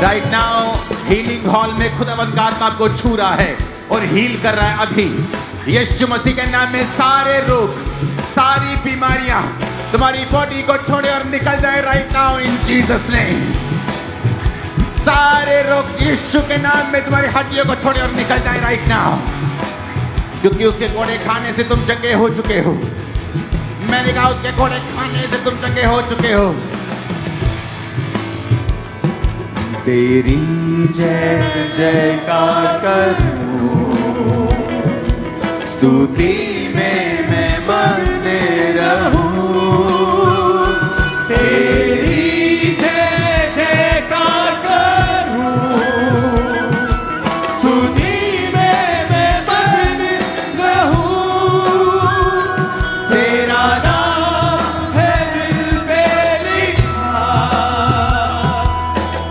Right now healing hall में खुदावंद का आत्मा आपको छू रहा है और हील कर रहा है अभी यीशु मसीह के नाम में। सारे रोग, सारी बीमारियां तुम्हारी बॉडी को छोड़े और निकल जाए राइट नाउ इन जीसस नेम। सारे रोग यीशु के नाम में तुम्हारी हड्डियों को छोड़े और निकल जाए राइट नाउ, क्योंकि उसके घोड़े खाने से तुम चंगे हो चुके हो। मैंने कहा उसके घोड़े खाने से तुम चंगे हो चुके हो। तेरी जय जयकार करूं, स्तुति में मैं बने रहूं। तेरी जय जयकार करूं, स्तुति में मैं बने रहूं। तेरा नाम है दिल पे लिखा,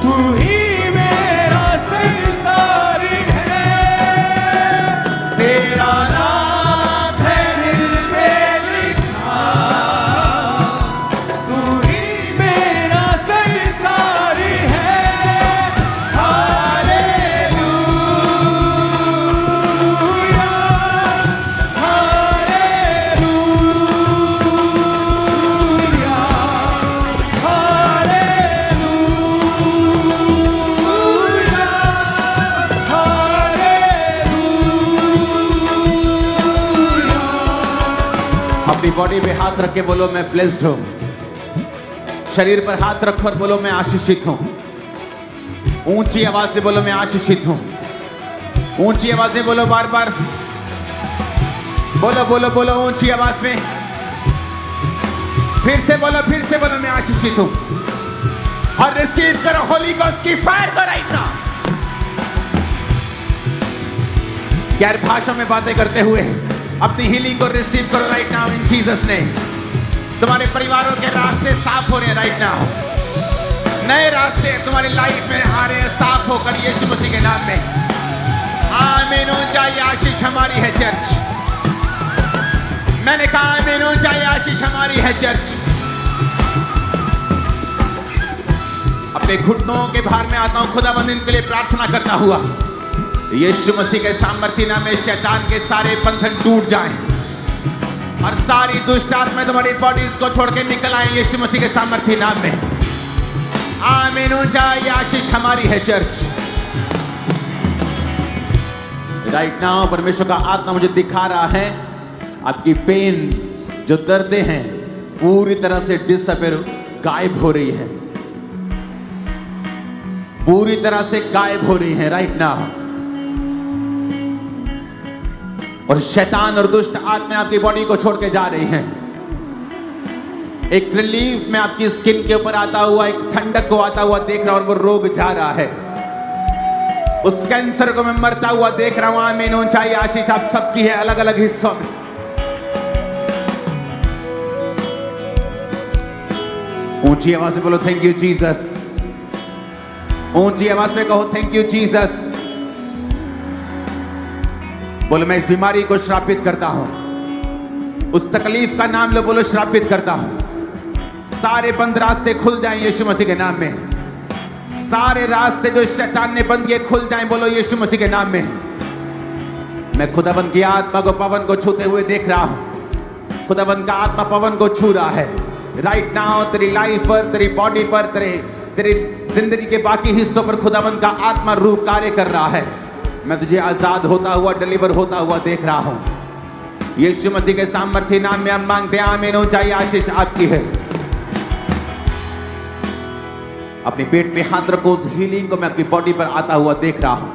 तू ही मेरा संसार है। तेरा नाम है दिल पे लिखा, तू ही मेरा संसार है। हालेलुया, हालेलुया, अपनी बॉडी पे हाथ रख के बोलो मैं ब्लेस्ड हूं। शरीर पर हाथ रखो और बोलो मैं आशीषित हूं। ऊंची आवाज से बोलो मैं आशीषित हूं। ऊंची आवाज में बोलो, बार बार बोलो बोलो बोलो ऊंची आवाज में। फिर से बोलो मैं आशीषित हूं। और रिसीव करो होली गोस्ट की फायर को राइट नाउ। गैर भाषा में बातें करते हुए अपनी हीलिंग को रिसीव करो राइट नाउ इन जीसस नेम। तुम्हारे परिवारों के रास्ते साफ हो रहे हैं राइट नाउ। नए रास्ते तुम्हारी लाइफ में आ रहे हैं साफ होकर यीशु मसीह के नाम में। आमीन हो जाए, आशीष हमारी है चर्च। मैंने कहा आमीन हो जाए, आशीष हमारी है चर्च। अपने घुटनों के भार में आता हूं खुदावंद इनके लिए प्रार्थना करता हुआ। यीशु मसीह के सामर्थ्य नाम में शैतान के सारे बंधन टूट जाएं और सारी दुष्ट आत्माएं तुम्हारी बॉडीज को छोड़ के निकल आए यीशु मसीह के सामर्थ्य नाम में। आमीन हो जाए, आशीष हमारी है चर्च। राइट नाउ परमेश्वर का आत्मा मुझे दिखा रहा है आपकी पेन्स, जो दर्दें हैं पूरी तरह से डिसअपीयर, गायब हो रही है, पूरी तरह से गायब हो रही है राइट नाउ। और शैतान और दुष्ट आत्मा आपकी बॉडी को छोड़ के जा रही हैं। एक रिलीफ में आपकी स्किन के ऊपर आता हुआ, एक ठंडक को आता हुआ देख रहा हूं और वो रोग जा रहा है। उस कैंसर को मैं मरता हुआ देख रहा हूं। आमीन हो जाए, आशीष आप सबकी है अलग अलग हिस्सों में। ऊंची आवाज से बोलो थैंक यू जीसस। ऊंची आवाज में कहो थैंक यू जीसस। बोलो मैं इस बीमारी को श्रापित करता हूं। उस तकलीफ का नाम लो, बोलो श्रापित करता हूं। सारे बंद रास्ते खुल जाएं यीशु मसीह के नाम में। सारे रास्ते जो शैतान ने बंद किए खुल जाएं, बोलो यीशु मसीह के नाम में। मैं खुदावंद की आत्मा को, पवन को छूते हुए देख रहा हूं। खुदावंद का आत्मा पवन को छू रहा है राइट नाउ। तेरी लाइफ पर, तेरी बॉडी पर, तेरी जिंदगी के बाकी हिस्सों पर खुदावंद का आत्मा रूप कार्य कर रहा है। मैं तुझे आजाद होता हुआ, डिलीवर होता हुआ देख रहा हूं। यीशु मसीह के सामर्थ्य नाम में हम मांगते हैं आमीन हो जाए, आशीष आपकी है। अपने पेट में हाथ रखो। उस हीलिंग को मैं अपनी बॉडी पर आता हुआ देख रहा हूं।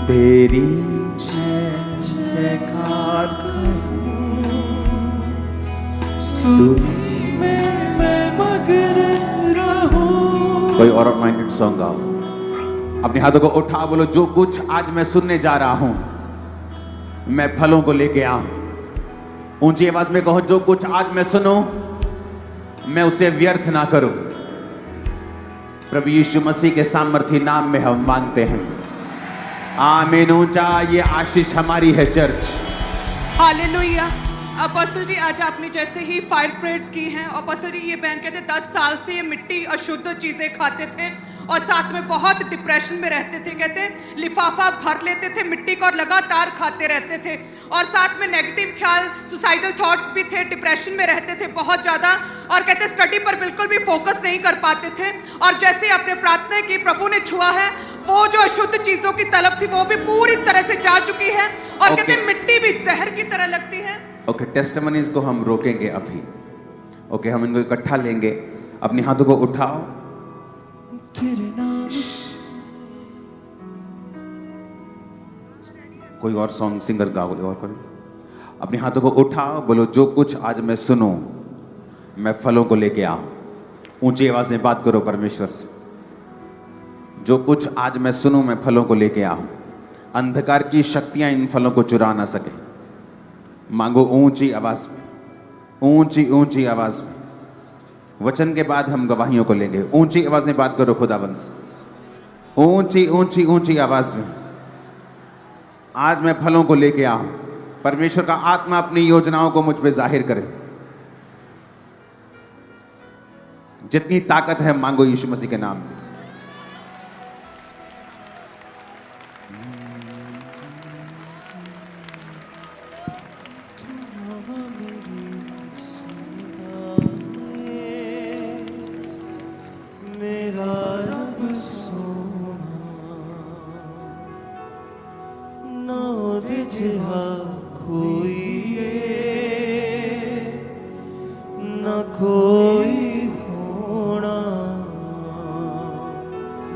तेरी जय जयकार करूं, स्तुति में मैं मग्न रहूं। कोई और माइंडेड सॉन्ग गाओ। अपने हाथों को उठा, बोलो जो कुछ आज मैं सुनने जा रहा हूं मैं फलों को लेके आऊं। ऊंची आवाज में कहो जो कुछ आज मैं सुनूं मैं उसे व्यर्थ ना करूं। प्रभु यीशु मसीह के सामर्थी नाम में हम मांगते हैं, आमीन। ऊंचा ये आशीष हमारी है चर्च। हालेलुया। अपोस्टल जी, आज आपने जैसे ही फायर प्रेयर्स की हैं, अपोस्टल जी ये बहन कहते 10 साल से ये मिट्टी अशुद्ध चीज़ें खाते थे और साथ में बहुत डिप्रेशन में रहते थे। कहते लिफाफा भर लेते थे मिट्टी का और लगातार खाते रहते थे, और साथ में नेगेटिव ख्याल, सुसाइडल थॉट्स भी थे, डिप्रेशन में रहते थे बहुत ज़्यादा, और कहते स्टडी पर बिल्कुल भी फोकस नहीं कर पाते थे। और जैसे आपने प्रार्थना की, प्रभु ने छुआ है, वो जो अशुद्ध चीज़ों की तलब थी वो भी पूरी तरह से जा चुकी है, और कहते मिट्टी भी जहर की तरह लगती है। ओके, टेस्टिमनीज को हम रोकेंगे अभी। ओके, हम इनको इकट्ठा लेंगे। अपने हाथों को उठाओ। कोई और सॉन्ग सिंगर गाओ, कोई और करो। अपने हाथों को उठाओ, बोलो जो कुछ आज मैं सुनूं मैं फलों को लेके आऊं। ऊंची आवाज में बात करो परमेश्वर से। जो कुछ आज मैं सुनूं मैं फलों को लेके आऊं। अंधकार की शक्तियां इन फलों को चुरा ना सके। मांगो ऊंची आवाज में, ऊंची ऊंची आवाज में। वचन के बाद हम गवाहियों को लेंगे। ऊंची आवाज में बात करो खुदाबंद से, ऊंची ऊंची ऊंची आवाज में। आज मैं फलों को लेके आऊं। परमेश्वर का आत्मा अपनी योजनाओं को मुझ पे जाहिर करे। जितनी ताकत है मांगो यीशु मसीह के नाम में।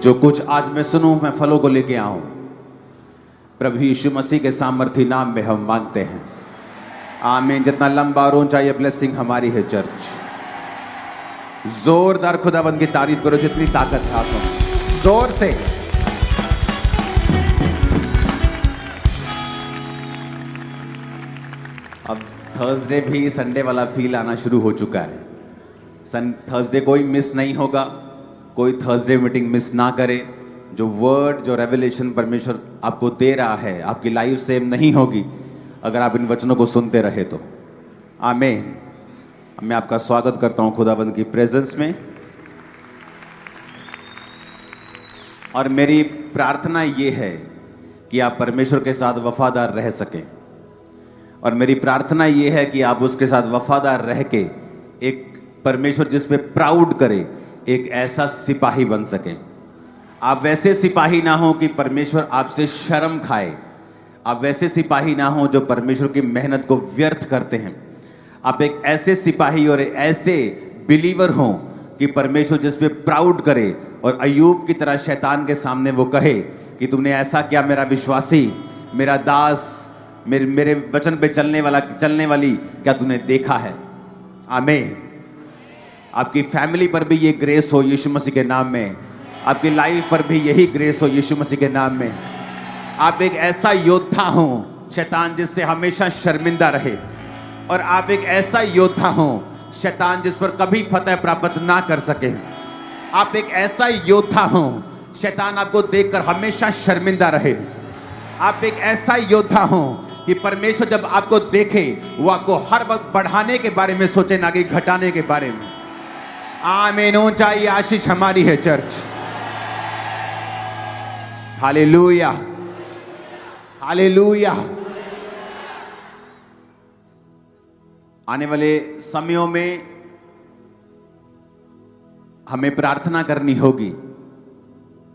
जो कुछ आज मैं सुनूं मैं फलों को लेके आऊं। प्रभु यीशु मसीह के सामर्थी नाम में हम मांगते हैं, आमीन। जितना लंबा और ऊंचा ये ब्लेसिंग हमारी है चर्च। जोरदार खुदाबंद की तारीफ करो, जितनी ताकत है हाथों में, जोर से। अब थर्सडे भी संडे वाला फील आना शुरू हो चुका है। थर्सडे कोई मिस नहीं होगा, कोई थर्सडे मीटिंग मिस ना करे। जो वर्ड, जो रेवलेशन परमेश्वर आपको दे रहा है, आपकी लाइफ सेम नहीं होगी अगर आप इन वचनों को सुनते रहे तो। आमीन। मैं आपका स्वागत करता हूं खुदाबंद की प्रेजेंस में, और मेरी प्रार्थना ये है कि आप परमेश्वर के साथ वफादार रह सकें, और मेरी प्रार्थना ये है कि आप उसके साथ वफादार रह के एक परमेश्वर जिस पे प्राउड करे, एक ऐसा सिपाही बन सके। आप वैसे सिपाही ना हो कि परमेश्वर आपसे शर्म खाए। आप वैसे सिपाही ना हो जो परमेश्वर की मेहनत को व्यर्थ करते हैं। आप एक ऐसे सिपाही और ऐसे बिलीवर हो कि परमेश्वर जिस पे प्राउड करे, और अय्यूब की तरह शैतान के सामने वो कहे कि तुमने ऐसा क्या मेरा विश्वासी, मेरा दास, मेरे वचन पे चलने वाली क्या तूने देखा है। आमीन। आपकी फैमिली पर भी ये ग्रेस हो यीशु मसीह के नाम में। आपकी लाइफ पर भी यही ग्रेस हो यीशु मसीह के नाम में। आप एक ऐसा योद्धा हो शैतान जिससे हमेशा शर्मिंदा रहे, और आप एक ऐसा योद्धा हो शैतान जिस पर कभी फतह प्राप्त ना कर सके। आप एक ऐसा योद्धा हो शैतान आपको देखकर हमेशा शर्मिंदा रहे। आप एक ऐसा योद्धा हो कि परमेश्वर जब आपको देखे वो आपको हर वक्त बढ़ाने के बारे में सोचे, ना कि घटाने के बारे में। आमीन। ऊंचाई आशीष हमारी है चर्च। Hallelujah, hallelujah. आने वाले समयों में हमें प्रार्थना करनी होगी।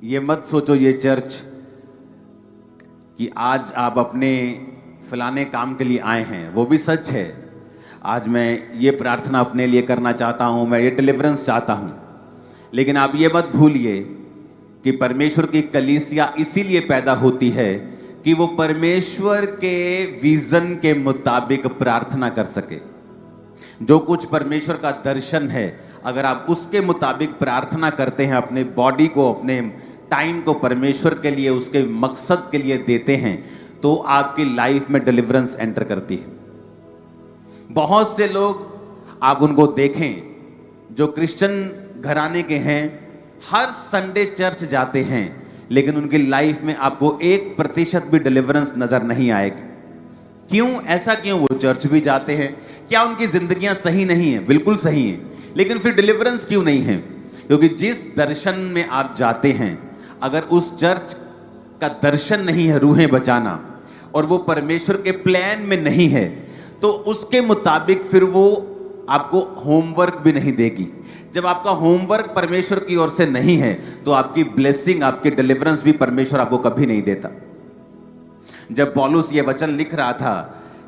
ये मत सोचो ये चर्च कि आज आप अपने फलाने काम के लिए आए हैं, वो भी सच है। आज मैं ये प्रार्थना अपने लिए करना चाहता हूँ, मैं ये डिलीवरेंस चाहता हूँ, लेकिन आप ये मत भूलिए कि परमेश्वर की कलीसिया इसीलिए पैदा होती है कि वो परमेश्वर के विजन के मुताबिक प्रार्थना कर सके। जो कुछ परमेश्वर का दर्शन है, अगर आप उसके मुताबिक प्रार्थना करते हैं, अपने बॉडी को, अपने टाइम को परमेश्वर के लिए, उसके मकसद के लिए देते हैं, तो आपकी लाइफ में डिलीवरेंस एंटर करती है। बहुत से लोग आप उनको देखें जो क्रिश्चियन घराने के हैं, हर संडे चर्च जाते हैं, लेकिन उनकी लाइफ में आपको 1% भी डिलीवरेंस नजर नहीं आएगी। क्यों? ऐसा क्यों? वो चर्च भी जाते हैं, क्या उनकी जिंदगियां सही नहीं है? बिल्कुल सही है, लेकिन फिर डिलीवरेंस क्यों नहीं है? क्योंकि जिस दर्शन में आप जाते हैं, अगर उस चर्च का दर्शन नहीं है रूहें बचाना, और वो परमेश्वर के प्लान में नहीं है, तो उसके मुताबिक फिर वो आपको होमवर्क भी नहीं देगी। जब आपका होमवर्क परमेश्वर की ओर से नहीं है, तो आपकी ब्लेसिंग, आपकी डिलीवरेंस भी परमेश्वर आपको कभी नहीं देता। जब पौलुस ये वचन लिख रहा था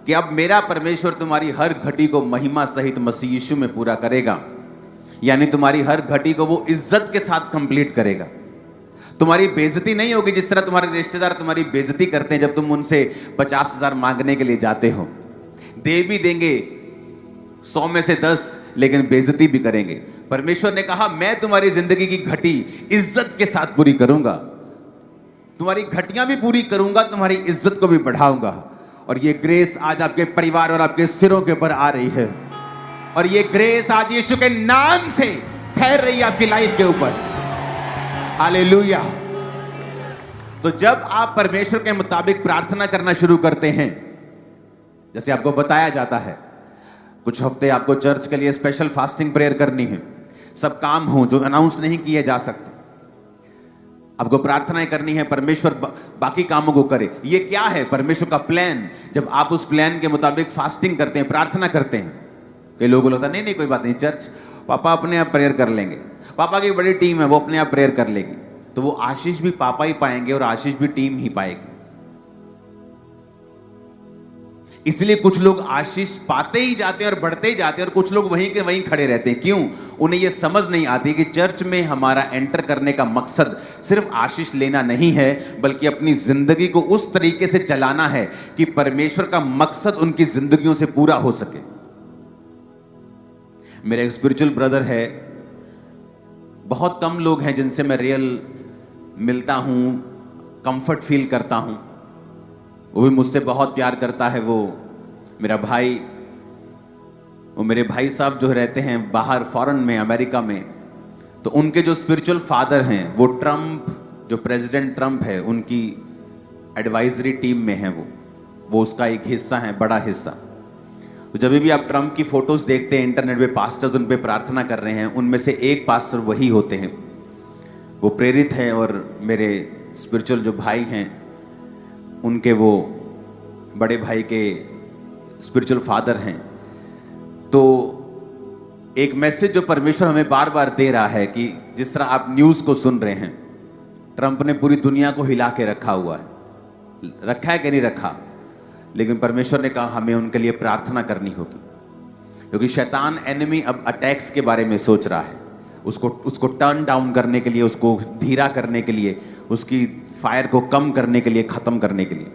कि अब मेरा परमेश्वर तुम्हारी हर घटी को महिमा सहित मसीह यीशु में पूरा करेगा, यानी तुम्हारी हर घटी को वो इज्जत के साथ कंप्लीट करेगा। तुम्हारी बेइज्जती नहीं होगी, जिस तरह तुम्हारे रिश्तेदार तुम्हारी बेइज्जती करते हैं जब तुम उनसे 50,000 मांगने के लिए जाते हो। दे भी देंगे 100 में से 10, लेकिन बेइज्जती भी करेंगे। परमेश्वर ने कहा मैं तुम्हारी जिंदगी की घटी इज्जत के साथ पूरी करूंगा, तुम्हारी घटियां भी पूरी करूंगा, तुम्हारी इज्जत को भी बढ़ाऊंगा। और ये ग्रेस आज आपके परिवार और आपके सिरों के ऊपर आ रही है, और ये ग्रेस आज यीशु के नाम से ठहर रही है आपकी लाइफ के ऊपर। हालेलुया। तो जब आप परमेश्वर के मुताबिक प्रार्थना करना शुरू करते हैं, जैसे आपको बताया जाता है, कुछ हफ्ते आपको चर्च के लिए स्पेशल फास्टिंग प्रेयर करनी है, सब काम हो जो अनाउंस नहीं किए जा सकते, आपको प्रार्थनाएं करनी है, परमेश्वर बाकी कामों को करे। ये क्या है? परमेश्वर का प्लान। जब आप उस प्लान के मुताबिक फास्टिंग करते हैं, प्रार्थना करते हैं, कई लोगों को लगता है नहीं कोई बात नहीं, चर्च पापा अपने आप प्रेयर कर लेंगे, पापा की बड़ी टीम है वो अपने आप प्रेयर कर लेगी। तो वो आशीष भी पापा ही पाएंगे और आशीष भी टीम ही पाएगी। इसलिए कुछ लोग आशीष पाते ही जाते हैं और बढ़ते ही जाते हैं, और कुछ लोग वहीं के वहीं खड़े रहते हैं। क्यों? उन्हें यह समझ नहीं आती कि चर्च में हमारा एंटर करने का मकसद सिर्फ आशीष लेना नहीं है, बल्कि अपनी जिंदगी को उस तरीके से चलाना है कि परमेश्वर का मकसद उनकी जिंदगियों से पूरा हो सके। मेरे एक स्पिरिचुअल ब्रदर है, बहुत कम लोग हैं जिनसे मैं रियल मिलता हूं, कंफर्ट फील करता हूं। वो भी मुझसे बहुत प्यार करता है। वो मेरा भाई, वो मेरे भाई साहब जो रहते हैं बाहर फॉरेन में, अमेरिका में, तो उनके जो स्पिरिचुअल फादर हैं वो ट्रम्प, जो प्रेसिडेंट ट्रम्प है, उनकी एडवाइजरी टीम में हैं। वो उसका एक हिस्सा है, बड़ा हिस्सा। तो जब भी आप ट्रम्प की फोटोज देखते हैं इंटरनेट पे, पास्टर्स उन पे प्रार्थना कर रहे हैं, उनमें से एक पास्टर वही होते हैं। वो प्रेरित हैं और मेरे स्पिरिचुअल जो भाई हैं उनके वो बड़े भाई के स्पिरिचुअल फादर हैं। तो एक मैसेज जो परमेश्वर हमें बार बार दे रहा है कि जिस तरह आप न्यूज़ को सुन रहे हैं, ट्रंप ने पूरी दुनिया को हिला के रखा हुआ है, रखा है कि नहीं रखा, लेकिन परमेश्वर ने कहा हमें उनके लिए प्रार्थना करनी होगी, क्योंकि शैतान एनिमी अब अटैक्स के बारे में सोच रहा है, उसको टर्न डाउन करने के लिए, उसको धीरा करने के लिए, उसकी फायर को कम करने के लिए, खत्म करने के लिए।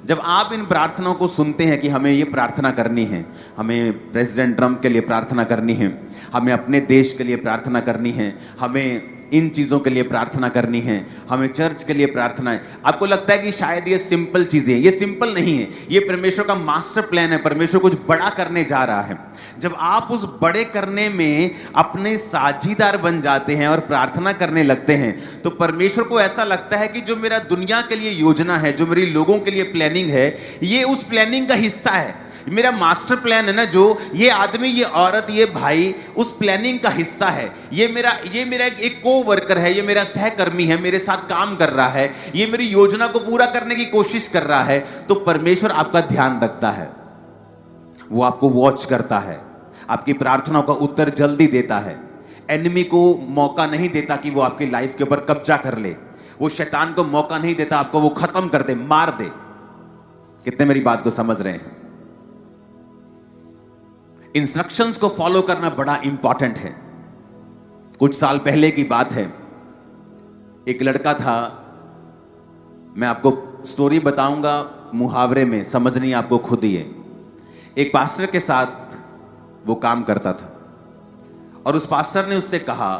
जब आप इन प्रार्थनाओं को सुनते हैं कि हमें ये प्रार्थना करनी है, हमें प्रेसिडेंट ट्रंप के लिए प्रार्थना करनी है, हमें अपने देश के लिए प्रार्थना करनी है, हमें इन चीज़ों के लिए प्रार्थना करनी है, हमें चर्च के लिए प्रार्थना है, आपको लगता है कि शायद ये सिंपल चीज़ें हैं। ये सिंपल नहीं है, ये परमेश्वर का मास्टर प्लान है। परमेश्वर कुछ बड़ा करने जा रहा है। जब आप उस बड़े करने में अपने साझीदार बन जाते हैं और प्रार्थना करने लगते हैं, तो परमेश्वर को ऐसा लगता है कि जो मेरा दुनिया के लिए योजना है, जो मेरी लोगों के लिए प्लानिंग है, ये उस प्लानिंग का हिस्सा है। मेरा मास्टर प्लान है ना, जो ये आदमी, ये औरत, ये भाई उस प्लानिंग का हिस्सा है। ये मेरा एक को वर्कर है, ये मेरा सहकर्मी है, मेरे साथ काम कर रहा है, ये मेरी योजना को पूरा करने की कोशिश कर रहा है। तो परमेश्वर आपका ध्यान रखता है, वो आपको वॉच करता है, आपकी प्रार्थनाओं का उत्तर जल्दी देता है। एनिमी को मौका नहीं देता कि वो आपकी लाइफ के ऊपर कब्जा कर ले, वो शैतान को मौका नहीं देता आपको वो खत्म कर दे, मार दे। कितने मेरी बात को समझ रहे हैं? इंस्ट्रक्शंस को फॉलो करना बड़ा इंपॉर्टेंट है। कुछ साल पहले की बात है, एक लड़का था, मैं आपको स्टोरी बताऊंगा मुहावरे में, समझनी आपको खुद ही है। एक पास्टर के साथ वो काम करता था और उस पास्टर ने उससे कहा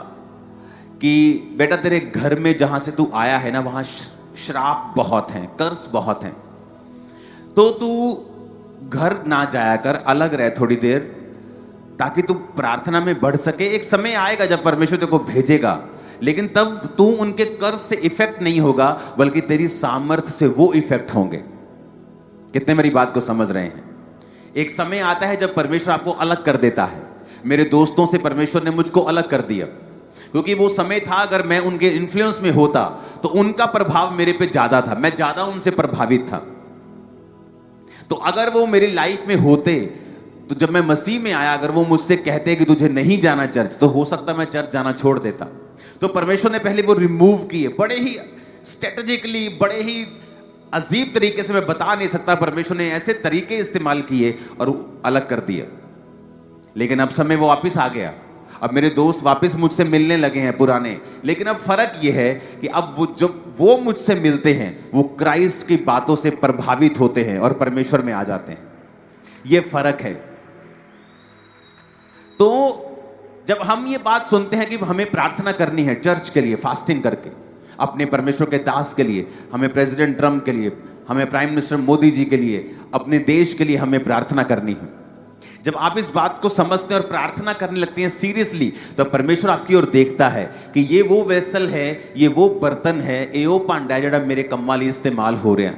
कि बेटा तेरे घर में जहां से तू आया है ना, वहां श्राप बहुत हैं, कर्स बहुत हैं, तो तू घर ना जाया कर, अलग रह थोड़ी देर, ताकि तू प्रार्थना में बढ़ सके। एक समय आएगा जब परमेश्वर तेरे को भेजेगा लेकिन तब तू उनके कर्ज से इफेक्ट नहीं होगा, बल्कि तेरी सामर्थ्य से वो इफेक्ट होंगे। कितने मेरी बात को समझ रहे हैं? एक समय आता है जब परमेश्वर आपको अलग कर देता है। मेरे दोस्तों से परमेश्वर ने मुझको अलग कर दिया, क्योंकि वो समय था अगर मैं उनके इन्फ्लुएंस में होता तो उनका प्रभाव मेरे पे ज्यादा था, मैं ज्यादा उनसे प्रभावित था। तो अगर वो मेरी लाइफ में होते, तो जब मैं मसीह में आया, अगर वो मुझसे कहते कि तुझे नहीं जाना चर्च, तो हो सकता मैं चर्च जाना छोड़ देता। तो परमेश्वर ने पहले वो रिमूव किए, बड़े ही स्ट्रेटेजिकली, बड़े ही अजीब तरीके से, मैं बता नहीं सकता, परमेश्वर ने ऐसे तरीके इस्तेमाल किए और अलग कर दिया। लेकिन अब समय वो वापस आ गया, अब मेरे दोस्त वापस मुझसे मिलने लगे हैं पुराने। लेकिन अब फर्क ये है कि अब वो जब वो मुझसे मिलते हैं, वो क्राइस्ट की बातों से प्रभावित होते हैं और परमेश्वर में आ जाते हैं। ये फर्क है। तो जब हम ये बात सुनते हैं कि हमें प्रार्थना करनी है चर्च के लिए, फास्टिंग करके, अपने परमेश्वर के दास के लिए, हमें प्रेसिडेंट ट्रम्प के लिए, हमें प्राइम मिनिस्टर मोदी जी के लिए, अपने देश के लिए हमें प्रार्थना करनी है, जब आप इस बात को समझते हैं और प्रार्थना करने लगते हैं सीरियसली, तो परमेश्वर आपकी ओर देखता है कि ये वो वेसल है, ये वो बर्तन है, एओ पांडा जड़ा मेरे कम्मा लिए इस्तेमाल हो रहे हैं।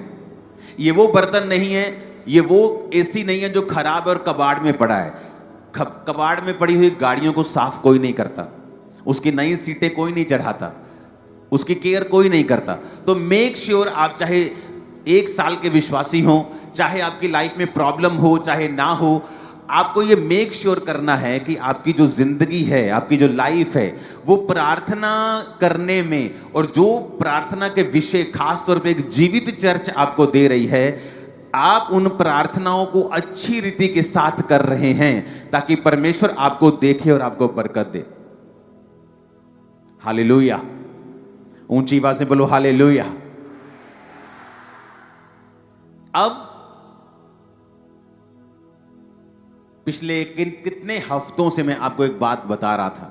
ये वो बर्तन नहीं है, ये वो एसी नहीं है जो खराब है और कबाड़ में पड़ा है। कबाड़ में पड़ी हुई गाड़ियों को साफ कोई नहीं करता, उसकी नई सीटें कोई नहीं चढ़ाता, उसकी केयर कोई नहीं करता। तो मेक श्योर आप चाहे 1 साल के विश्वासी हो, चाहे आपकी लाइफ में प्रॉब्लम हो चाहे ना हो, आपको ये मेक श्योर करना है कि आपकी जो जिंदगी है, आपकी जो लाइफ है, वो प्रार्थना करने में, और जो प्रार्थना के विषय खास तौर पे एक जीवित चर्च आपको दे रही है, आप उन प्रार्थनाओं को अच्छी रीति के साथ कर रहे हैं ताकि परमेश्वर आपको देखे और आपको बरकत दे। हालेलुया। ऊंची आवाज से बोलो हालेलुया। अब पिछले कितने हफ्तों से मैं आपको एक बात बता रहा था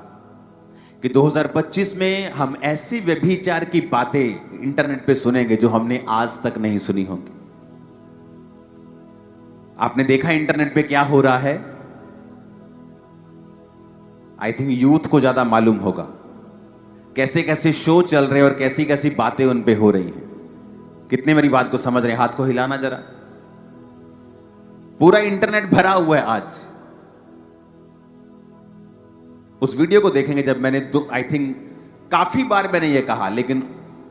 कि 2025 में हम ऐसी व्यभिचार की बातें इंटरनेट पे सुनेंगे जो हमने आज तक नहीं सुनी होंगी। आपने देखा इंटरनेट पे क्या हो रहा है? आई थिंक यूथ को ज्यादा मालूम होगा कैसे कैसे शो चल रहे हैं और कैसी कैसी बातें उन पे हो रही हैं। कितने मेरी बात को समझ रहे हैं? हाथ को हिलाना जरा। पूरा इंटरनेट भरा हुआ है आज। उस वीडियो को देखेंगे जब मैंने आई थिंक काफी बार मैंने ये कहा, लेकिन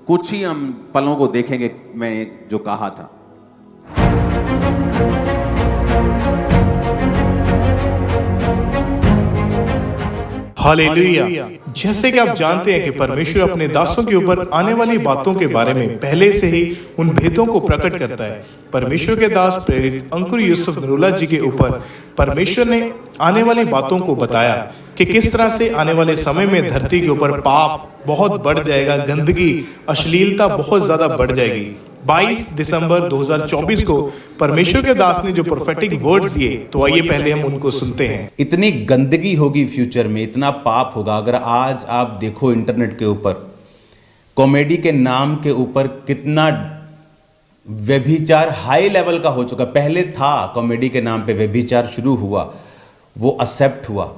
कुछ ही हम पलों को देखेंगे मैं जो कहा था। हालेलुया। जैसे कि आप जानते हैं कि परमेश्वर अपने दासों के ऊपर आने वाली बातों के बारे में पहले से ही उन भेदों को प्रकट करता है। परमेश्वर के दास प्रेरित अंकुर यूसुफ नरूला जी के ऊपर परमेश्वर ने आने वाली बातों को बताया कि किस तरह से आने वाले समय में धरती के ऊपर पाप बहुत बढ़ जाएगा, गंदगी, अश्लीलता बहुत ज्यादा बढ़ जाएगी। 22 दिसंबर 2024 को परमेश्वर के दास ने जो प्रोफेटिक वर्ड्स दिए, तो आइए पहले हम उनको सुनते हैं। इतनी गंदगी होगी फ्यूचर में, इतना पाप होगा। अगर आज आप देखो इंटरनेट के ऊपर कॉमेडी के नाम के ऊपर कितना व्यभिचार हाई लेवल का हो चुका। पहले था कॉमेडी के नाम पे व्यभिचार शुरू हुआ, वो एक्सेप्ट हुआ।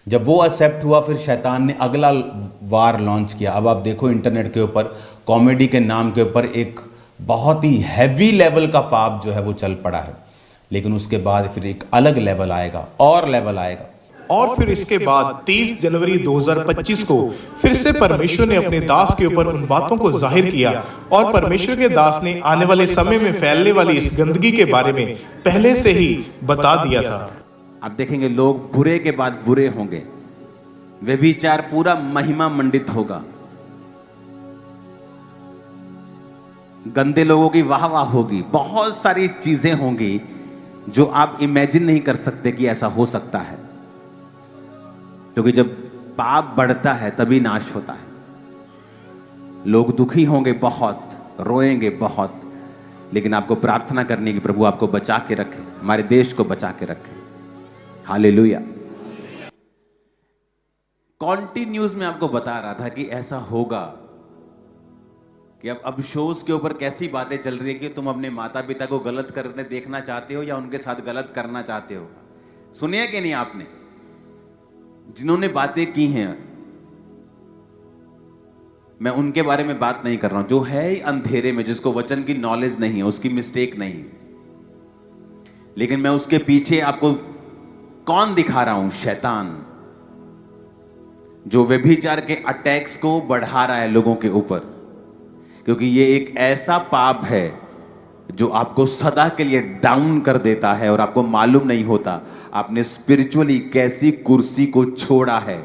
जब वो एक्सेप्ट हुआ फिर शैतान ने अगला वार लॉन्च किया। अब आप देखो इंटरनेट के ऊपर कॉमेडी के नाम के ऊपर एक बहुत ही हैवी लेवल का पाप जो है वो चल पड़ा है। लेकिन उसके बाद फिर एक अलग लेवल आएगा और लेवल आएगा। और फिर इसके बाद 30 जनवरी 2025 को फिर से परमेश्वर ने अपने दास के ऊपर उन बातों को जाहिर किया, और परमेश्वर के दास ने आने वाले समय में फैलने वाली इस गंदगी के बारे में पहले से ही बता दिया था। आप देखेंगे लोग बुरे के बाद बुरे होंगे, व्यभिचार पूरा महिमा मंडित होगा, गंदे लोगों की वाह वाह होगी, बहुत सारी चीजें होंगी जो आप इमेजिन नहीं कर सकते कि ऐसा हो सकता है। क्योंकि जब पाप बढ़ता है तभी नाश होता है। लोग दुखी होंगे बहुत, रोएंगे बहुत, लेकिन आपको प्रार्थना करनी कि प्रभु आपको बचा के रखे, हमारे देश को बचा के रखे। हालेलुया। कॉन्टिन्यूज में आपको बता रहा था कि ऐसा होगा कि अब शोज के ऊपर कैसी बातें चल रही है कि तुम अपने माता पिता को गलत करने देखना चाहते हो या उनके साथ गलत करना चाहते हो। सुनिए कि नहीं आपने? जिन्होंने बातें की हैं मैं उनके बारे में बात नहीं कर रहा हूं जो है ही अंधेरे में, जिसको वचन की नॉलेज नहीं है, उसकी मिस्टेक नहीं। लेकिन मैं उसके पीछे आपको कौन दिखा रहा हूं? शैतान, जो व्यभिचार के अटैक्स को बढ़ा रहा है लोगों के ऊपर, क्योंकि ये एक ऐसा पाप है जो आपको सदा के लिए डाउन कर देता है और आपको मालूम नहीं होता आपने स्पिरिचुअली कैसी कुर्सी को छोड़ा है।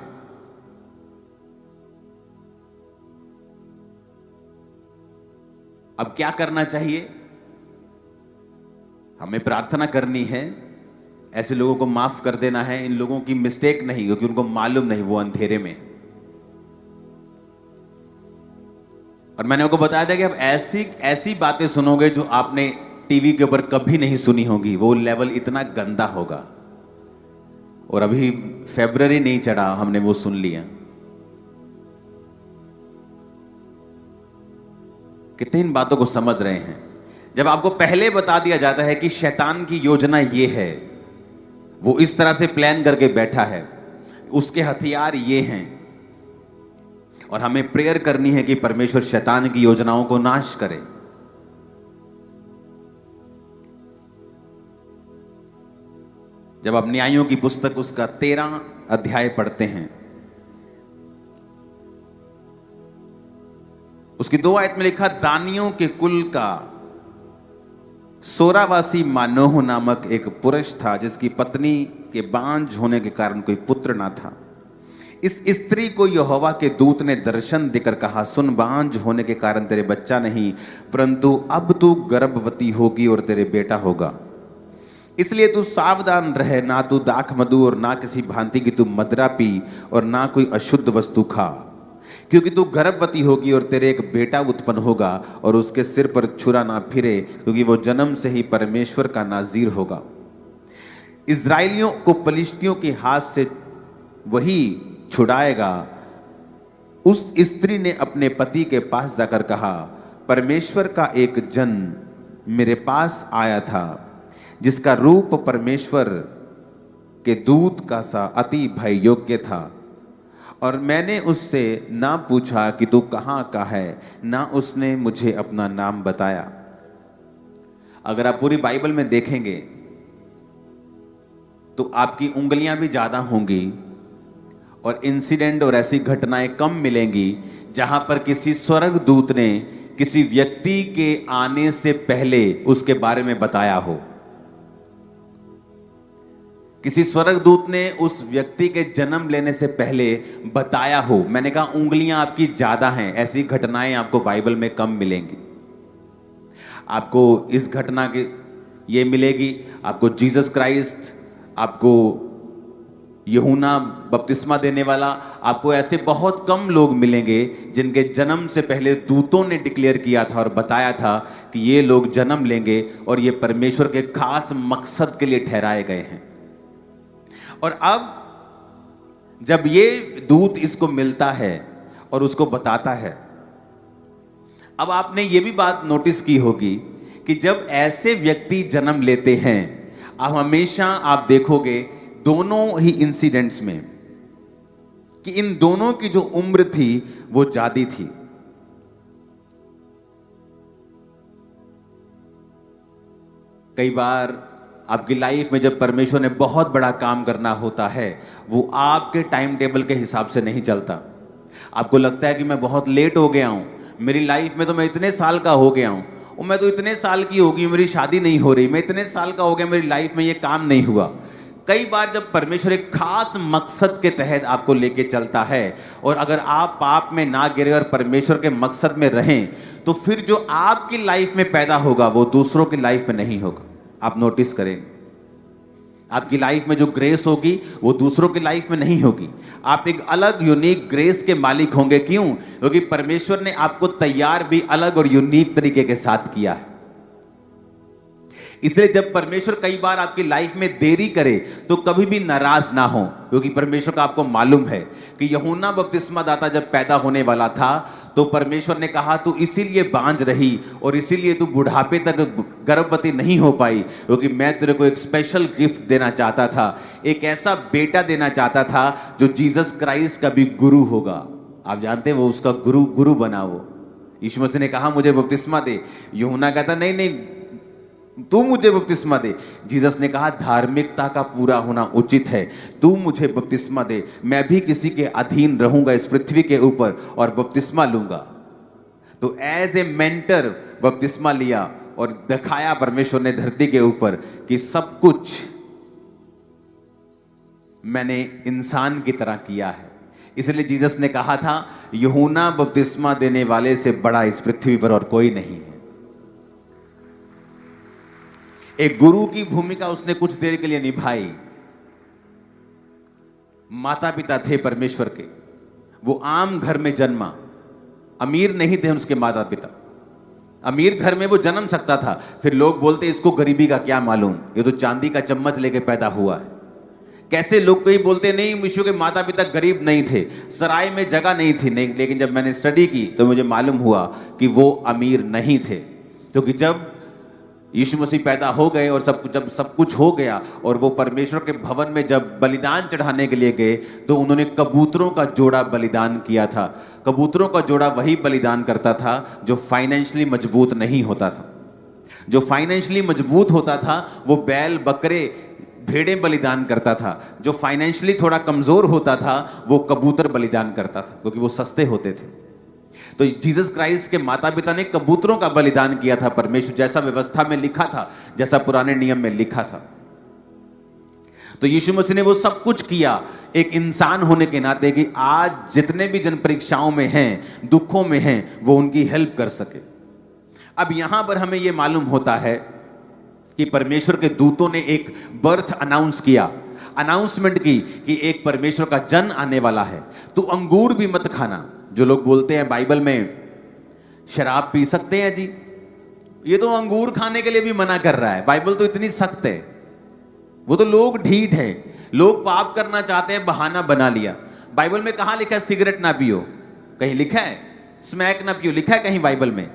अब क्या करना चाहिए? हमें प्रार्थना करनी है, ऐसे लोगों को माफ कर देना है। इन लोगों की मिस्टेक नहीं, क्योंकि उनको मालूम नहीं, वो अंधेरे में। और मैंने आपको बताया था कि आप ऐसी बातें सुनोगे जो आपने टीवी के ऊपर कभी नहीं सुनी होगी। वो लेवल इतना गंदा होगा। और अभी फरवरी नहीं चढ़ा, हमने वो सुन लिया। कितने इन बातों को समझ रहे हैं? जब आपको पहले बता दिया जाता है कि शैतान की योजना ये है, वो इस तरह से प्लान करके बैठा है, उसके हथियार ये हैं, और हमें प्रेयर करनी है कि परमेश्वर शैतान की योजनाओं को नाश करे। जब आप न्यायों की पुस्तक उसका 13 अध्याय पढ़ते हैं, उसकी 2 आयत में लिखा, दानियों के कुल का सोरावासी मानोह नामक एक पुरुष था, जिसकी पत्नी के बांझ होने के कारण कोई पुत्र ना था। इस स्त्री को यहोवा के दूत ने दर्शन देकर कहा, सुन, बांझ होने के कारण तेरे बच्चा नहीं, परंतु अब तू गर्भवती होगी और तेरे बेटा होगा। इसलिए तू सावधान रहे, ना तू दाख मधु और ना किसी भांति की तू मदिरा पी और ना कोई अशुद्ध वस्तु खा, क्योंकि तू गर्भवती होगी और तेरे एक बेटा उत्पन्न होगा और उसके सिर पर छुरा ना फिरे, क्योंकि वो जन्म से ही परमेश्वर का नाजीर होगा। इस्राएलियों को पलिश्तियों के हाथ से वही छुड़ाएगा। उस स्त्री ने अपने पति के पास जाकर कहा, परमेश्वर का एक जन मेरे पास आया था, जिसका रूप परमेश्वर के दूत का सा अति भय योग्य था, और मैंने उससे ना पूछा कि तू कहाँ का है, ना उसने मुझे अपना नाम बताया। अगर आप पूरी बाइबल में देखेंगे तो आपकी उंगलियां भी ज्यादा होंगी और इंसिडेंट और ऐसी घटनाएं कम मिलेंगी जहां पर किसी स्वर्गदूत ने किसी व्यक्ति के आने से पहले उसके बारे में बताया हो। किसी स्वर्गदूत ने उस व्यक्ति के जन्म लेने से पहले बताया हो। मैंने कहा उंगलियां आपकी ज्यादा हैं, ऐसी घटनाएं आपको बाइबल में कम मिलेंगी। आपको इस घटना के ये मिलेगी, आपको जीसस क्राइस्ट, आपको यूहन्ना बपतिस्मा देने वाला, आपको ऐसे बहुत कम लोग मिलेंगे जिनके जन्म से पहले दूतों ने डिक्लेयर किया था और बताया था कि ये लोग जन्म लेंगे और ये परमेश्वर के खास मकसद के लिए ठहराए गए हैं। और अब जब ये दूत इसको मिलता है और उसको बताता है, अब आपने ये भी बात नोटिस की होगी कि जब ऐसे व्यक्ति जन्म लेते हैं, आप हमेशा आप देखोगे दोनों ही इंसिडेंट्स में कि इन दोनों की जो उम्र थी वो ज्यादा थी। कई बार आपकी लाइफ में जब परमेश्वर ने बहुत बड़ा काम करना होता है, वो आपके टाइम टेबल के हिसाब से नहीं चलता। आपको लगता है कि मैं बहुत लेट हो गया हूं, मेरी लाइफ में तो मैं इतने साल का हो गया हूं, और मैं तो इतने साल की होगी, मेरी शादी नहीं हो रही, मैं इतने साल का हो गया, मेरी लाइफ में ये काम नहीं हुआ। कई बार जब परमेश्वर एक खास मकसद के तहत आपको लेके चलता है, और अगर आप पाप में ना गिरे और परमेश्वर के मकसद में रहें, तो फिर जो आपकी लाइफ में पैदा होगा वो दूसरों की लाइफ में नहीं होगा। आप नोटिस करें, आपकी लाइफ में जो ग्रेस होगी वो दूसरों की लाइफ में नहीं होगी। आप एक अलग यूनिक ग्रेस के मालिक होंगे। क्यों? क्योंकि परमेश्वर ने आपको तैयार भी अलग और यूनिक तरीके के साथ किया है। इसलिए जब परमेश्वर कई बार आपकी लाइफ में देरी करे तो कभी भी नाराज ना हो, क्योंकि परमेश्वर का आपको मालूम है कि यूहन्ना बपतिस्मा दाता जब पैदा होने वाला था तो परमेश्वर ने कहा तू इसीलिए बांझ रही और इसीलिए तू बुढ़ापे तक गर्भवती नहीं हो पाई, क्योंकि मैं तेरे को एक स्पेशल गिफ्ट देना चाहता था, एक ऐसा बेटा देना चाहता था जो जीसस क्राइस्ट का भी गुरु होगा। आप जानते हैं वो उसका गुरु बना। वो यीशु मसीह ने कहा मुझे बपतिस्मा दे, यूहन्ना कहता नहीं नहीं तू मुझे बपतिस्मा दे। जीसस ने कहा धार्मिकता का पूरा होना उचित है, तू मुझे बपतिस्मा दे, मैं भी किसी के अधीन रहूंगा इस पृथ्वी के ऊपर और बपतिस्मा लूंगा। तो एज ए मेंटर बपतिस्मा लिया और दिखाया परमेश्वर ने धरती के ऊपर कि सब कुछ मैंने इंसान की तरह किया है। इसलिए जीसस ने कहा था यूहन्ना बपतिस्मा देने वाले से बड़ा इस पृथ्वी पर और कोई नहीं है। एक गुरु की भूमिका उसने कुछ देर के लिए निभाई। माता पिता थे परमेश्वर के, वो आम घर में जन्मा, अमीर नहीं थे उसके माता पिता। अमीर घर में वो जन्म सकता था, फिर लोग बोलते इसको गरीबी का क्या मालूम, ये तो चांदी का चम्मच लेके पैदा हुआ है। कैसे लोग कई बोलते नहीं यीशु के माता पिता गरीब नहीं थे, सराय में जगह नहीं थी, नहीं। लेकिन जब मैंने स्टडी की तो मुझे मालूम हुआ कि वो अमीर नहीं थे, क्योंकि जब यीशु मसीह पैदा हो गए और जब सब कुछ हो गया और वो परमेश्वर के भवन में जब बलिदान चढ़ाने के लिए गए तो उन्होंने कबूतरों का जोड़ा बलिदान किया था। कबूतरों का जोड़ा वही बलिदान करता था जो फाइनेंशियली मजबूत नहीं होता था। जो फाइनेंशियली मजबूत होता था वो बैल बकरे भेड़ें बलिदान करता था। जो फाइनेंशियली थोड़ा कमजोर होता था वो कबूतर बलिदान करता था, क्योंकि वो सस्ते होते थे। तो जीसस क्राइस्ट के माता पिता ने कबूतरों का बलिदान किया था, परमेश्वर जैसा व्यवस्था में लिखा था, जैसा पुराने नियम में लिखा था। तो यीशु मसीह ने वो सब कुछ किया एक इंसान होने के नाते कि आज जितने भी जन परीक्षाओं में हैं, दुखों में हैं, वो उनकी हेल्प कर सके। अब यहां पर हमें यह मालूम होता है कि परमेश्वर के दूतों ने एक बर्थ अनाउंसमेंट की कि एक परमेश्वर का जन आने वाला है। तो अंगूर भी मत खाना। जो लोग बोलते हैं बाइबल में शराब पी सकते हैं जी, ये तो अंगूर खाने के लिए भी मना कर रहा है। बाइबल तो इतनी सख्त है। वो तो लोग ढीठ हैं, लोग पाप करना चाहते हैं, बहाना बना लिया। बाइबल में कहां लिखा है सिगरेट ना पियो? कहीं लिखा है स्मैक ना पियो? लिखा है कहीं बाइबल में?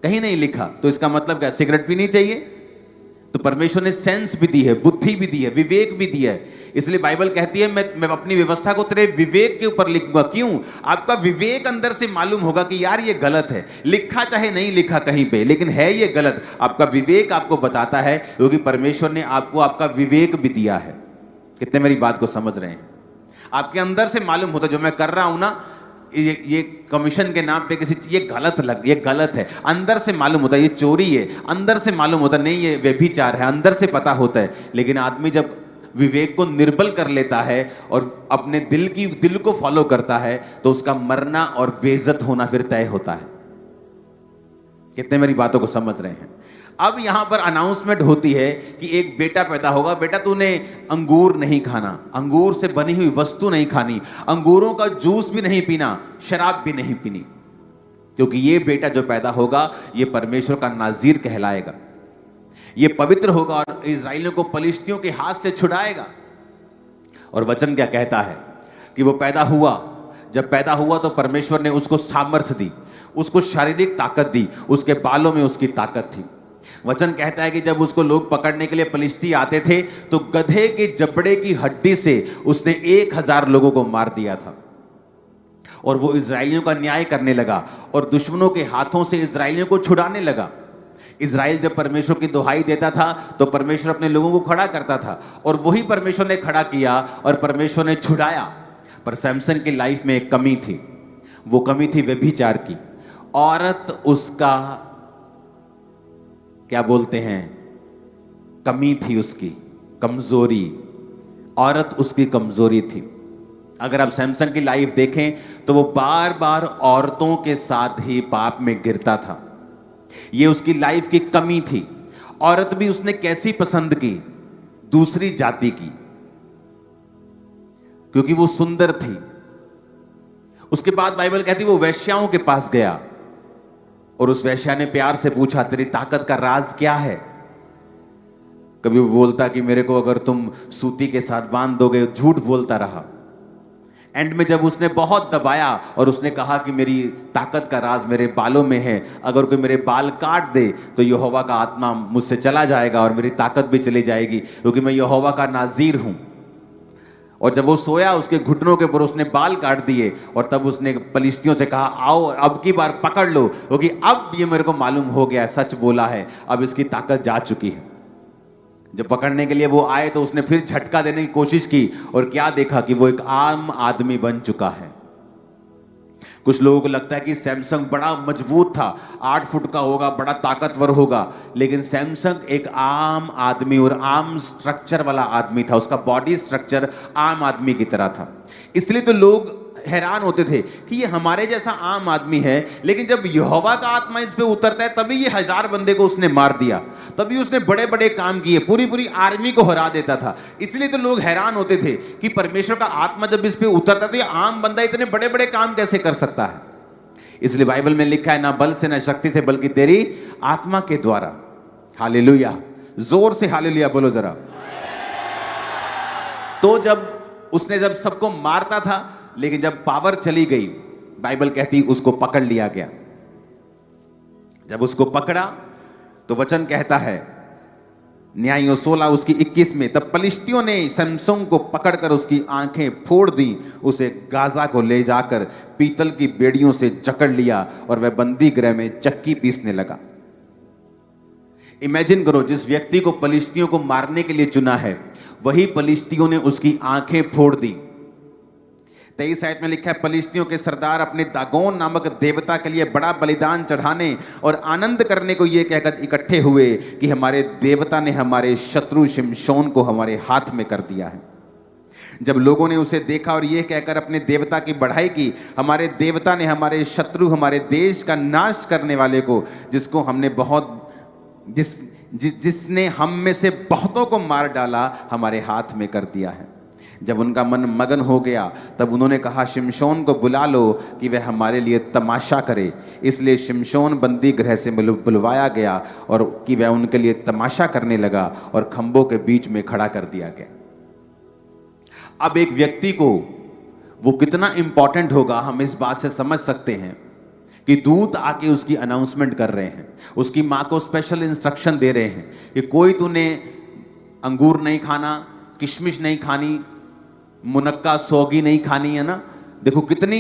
कहीं नहीं लिखा। तो इसका मतलब क्या सिगरेट पीनी चाहिए? तो परमेश्वर ने सेंस भी दी है, बुद्धि भी दी है, विवेक भी दिया है। इसलिए बाइबल कहती है मैं अपनी व्यवस्था को तेरे विवेक के ऊपर लिखूंगा। क्यों? आपका विवेक अंदर से मालूम होगा कि यार ये गलत है, लिखा चाहे नहीं लिखा कहीं पे, लेकिन है ये गलत। आपका विवेक आपको बताता है, क्योंकि परमेश्वर ने आपको आपका विवेक भी दिया है। कितने मेरी बात को समझ रहे हैं? आपके अंदर से मालूम होता जो मैं कर रहा हूं ना, ये कमीशन के नाम पे किसी ये गलत है। अंदर से मालूम होता है ये चोरी है, अंदर से मालूम होता नहीं ये व्यभिचार है, अंदर से पता होता है। लेकिन आदमी जब विवेक को निर्बल कर लेता है और अपने दिल को फॉलो करता है तो उसका मरना और बेइज्जत होना फिर तय होता है। कितने मेरी बातों को समझ रहे हैं? अब यहां पर अनाउंसमेंट होती है कि एक बेटा पैदा होगा। बेटा तूने अंगूर नहीं खाना, अंगूर से बनी हुई वस्तु नहीं खानी, अंगूरों का जूस भी नहीं पीना, शराब भी नहीं पीनी, क्योंकि ये बेटा जो पैदा होगा ये परमेश्वर का नाज़ीर कहलाएगा। ये पवित्र होगा और इस्राएलियों को पलिश्तियों के हाथ से छुड़ाएगा। और वचन क्या कहता है कि वो पैदा हुआ। जब पैदा हुआ तो परमेश्वर ने उसको सामर्थ्य दी, उसको शारीरिक ताकत दी, उसके बालों में उसकी ताकत थी। वचन कहता है कि जब उसको लोग पकड़ने के लिए पलिश्ती आते थे तो गधे के जबड़े की हड्डी से उसने 1000 लोगों को मार दिया था। और वो इस्राएलियों का न्याय करने लगा और दुश्मनों के हाथों से इस्राएलियों को छुड़ाने लगा। इस्राएल जब परमेश्वर की दुहाई देता था तो परमेश्वर अपने लोगों को खड़ा करता था, और वही परमेश्वर ने खड़ा किया और परमेश्वर ने छुड़ाया। पर सैमसन की लाइफ में एक कमी थी, वो कमी थी व्यभिचार की। औरत उसका क्या बोलते हैं, कमी थी उसकी, कमजोरी। औरत उसकी कमजोरी थी। अगर आप सैमसन की लाइफ देखें तो वो बार बार औरतों के साथ ही पाप में गिरता था। ये उसकी लाइफ की कमी थी। औरत भी उसने कैसी पसंद की? दूसरी जाति की, क्योंकि वो सुंदर थी। उसके बाद बाइबल कहती वो वेश्याओं के पास गया और उस वेश्या ने प्यार से पूछा तेरी ताकत का राज क्या है? कभी वो बोलता कि मेरे को अगर तुम सूती के साथ बांध दोगे, झूठ बोलता रहा। एंड में जब उसने बहुत दबाया और उसने कहा कि मेरी ताकत का राज मेरे बालों में है, अगर कोई मेरे बाल काट दे तो यहोवा का आत्मा मुझसे चला जाएगा और मेरी ताकत भी चली जाएगी, क्योंकि मैं यहोवा का नाज़ीर हूं। और जब वो सोया उसके घुटनों के ऊपर उसने बाल काट दिए और तब उसने पलिश्तियों से कहा आओ अब की बार पकड़ लो, क्योंकि अब ये मेरे को मालूम हो गया, सच बोला है, अब इसकी ताकत जा चुकी है। जब पकड़ने के लिए वो आए तो उसने फिर झटका देने की कोशिश की और क्या देखा कि वो एक आम आदमी बन चुका है। कुछ लोगों को लगता है कि सैमसंग बड़ा मजबूत था, 8 फुट का होगा, बड़ा ताकतवर होगा, लेकिन सैमसंग एक आम आदमी और आम स्ट्रक्चर वाला आदमी था। उसका बॉडी स्ट्रक्चर आम आदमी की तरह था। इसलिए तो लोग हैरान होते थे कि ये हमारे जैसा आम आदमी है, लेकिन जब यहोवा का आत्मा इस पे उतरता है तभी ये 1000 बंदे को उसने मार दिया, तभी उसने बड़े बड़े काम किए, पूरी पूरी आर्मी को हरा देता था। इसलिए तो लोग हैरान होते थे कि परमेश्वर का आत्मा जब इस पे उतरता था, ये आम बंदा इतने बड़े बड़े काम कैसे कर सकता है। इसलिए बाइबल में लिखा है, ना बल से ना शक्ति से बल्कि तेरी आत्मा के द्वारा। हालेलुया, जोर से हालेलुया बोलो जरा। तो जब उसने जब सबको मारता था, लेकिन जब पावर चली गई, बाइबल कहती उसको पकड़ लिया गया। जब उसको पकड़ा तो वचन कहता है न्यायियों 16 उसकी 21 में, तब पलिश्तियों ने सैमसन को पकड़कर उसकी आंखें फोड़ दी, उसे गाजा को ले जाकर पीतल की बेड़ियों से जकड़ लिया और वह बंदी गृह में चक्की पीसने लगा। इमेजिन करो, जिस व्यक्ति को पलिश्तियों को मारने के लिए चुना है, वही पलिश्तियों ने उसकी आंखें फोड़ दी। 23 आयत में लिखा है, पलिश्तियों के सरदार अपने दागोन नामक देवता के लिए बड़ा बलिदान चढ़ाने और आनंद करने को ये कहकर इकट्ठे हुए कि हमारे देवता ने हमारे शत्रु शिमशोन को हमारे हाथ में कर दिया है। जब लोगों ने उसे देखा और ये कहकर अपने देवता की बढ़ाई की, हमारे देवता ने हमारे शत्रु, हमारे देश का नाश करने वाले को, जिसको हमने जिसने हम में से बहुतों को मार डाला, हमारे हाथ में कर दिया है। जब उनका मन मगन हो गया तब उन्होंने कहा, शिमशोन को बुला लो कि वह हमारे लिए तमाशा करे। इसलिए शिमशोन बंदी गृह से बुलवाया गया और कि वह उनके लिए तमाशा करने लगा और खंभों के बीच में खड़ा कर दिया गया। अब एक व्यक्ति को वो कितना इंपॉर्टेंट होगा, हम इस बात से समझ सकते हैं कि दूत आके उसकी अनाउंसमेंट कर रहे हैं, उसकी माँ को स्पेशल इंस्ट्रक्शन दे रहे हैं कि कोई तूने अंगूर नहीं खाना, किशमिश नहीं खानी, मुनक्का सौगी नहीं खानी, है ना। देखो कितनी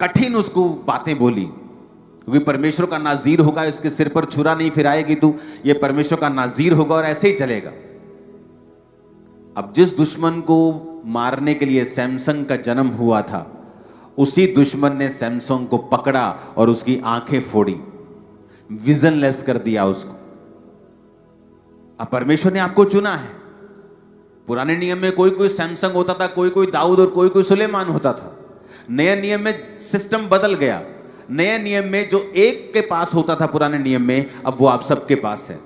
कठिन उसको बातें बोली, क्योंकि परमेश्वर का नाज़ीर होगा, इसके सिर पर छुरा नहीं फिराएगी तू, ये परमेश्वर का नाज़ीर होगा और ऐसे ही चलेगा। अब जिस दुश्मन को मारने के लिए सैमसन का जन्म हुआ था, उसी दुश्मन ने सैमसन को पकड़ा और उसकी आंखें फोड़ी, विजनलेस कर दिया उसको। अब परमेश्वर ने आपको चुना है। पुराने नियम में कोई कोई सैमसन होता था, कोई कोई दाऊद और कोई कोई सुलेमान होता था। नए नियम में सिस्टम बदल गया। नए नियम में जो एक के पास होता था पुराने नियम में, अब वो आप सबके पास है।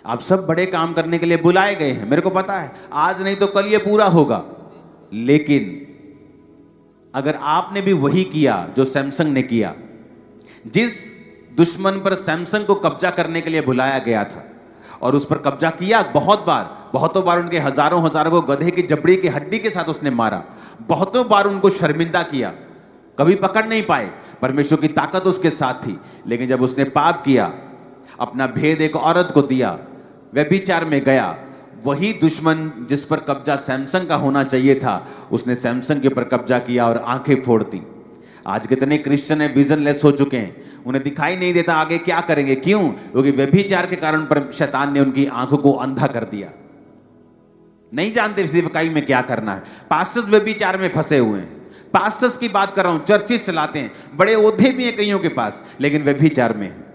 आप सब बड़े काम करने के लिए बुलाए गए हैं, मेरे को पता है, आज नहीं तो कल ये पूरा होगा। लेकिन अगर आपने भी वही किया जो सैमसन ने किया, जिस दुश्मन पर सैमसन को कब्जा करने के लिए बुलाया गया था और उस पर कब्जा किया, बहुतों बार उनके हजारों को गधे की जबड़ी की हड्डी के साथ उसने मारा, बहुतों बार उनको शर्मिंदा किया, कभी पकड़ नहीं पाए। परमेश्वर की ताकत उसके साथ थी। लेकिन जब उसने पाप किया, अपना भेद एक औरत को दिया, व्यभिचार में गया, वही दुश्मन जिस पर कब्जा सैमसन का होना चाहिए था, उसने सैमसन के ऊपर कब्जा किया और आंखें फोड़ दी। आज कितने क्रिश्चियन है विजनलेस हो चुके हैं, उन्हें दिखाई नहीं देता आगे क्या करेंगे। क्यों? क्योंकि व्यभिचार के कारण पर शैतान ने उनकी आंखों को अंधा कर दिया। नहीं जानते सेवकाई में क्या करना है। पास्टर्स व्यभिचार में फंसे हुए हैं। पास्टर्स की बात कर रहा हूं, चर्चेस चलाते हैं, बड़े ओहदे भी हैं कईयों के पास, लेकिन व्यभिचार में है।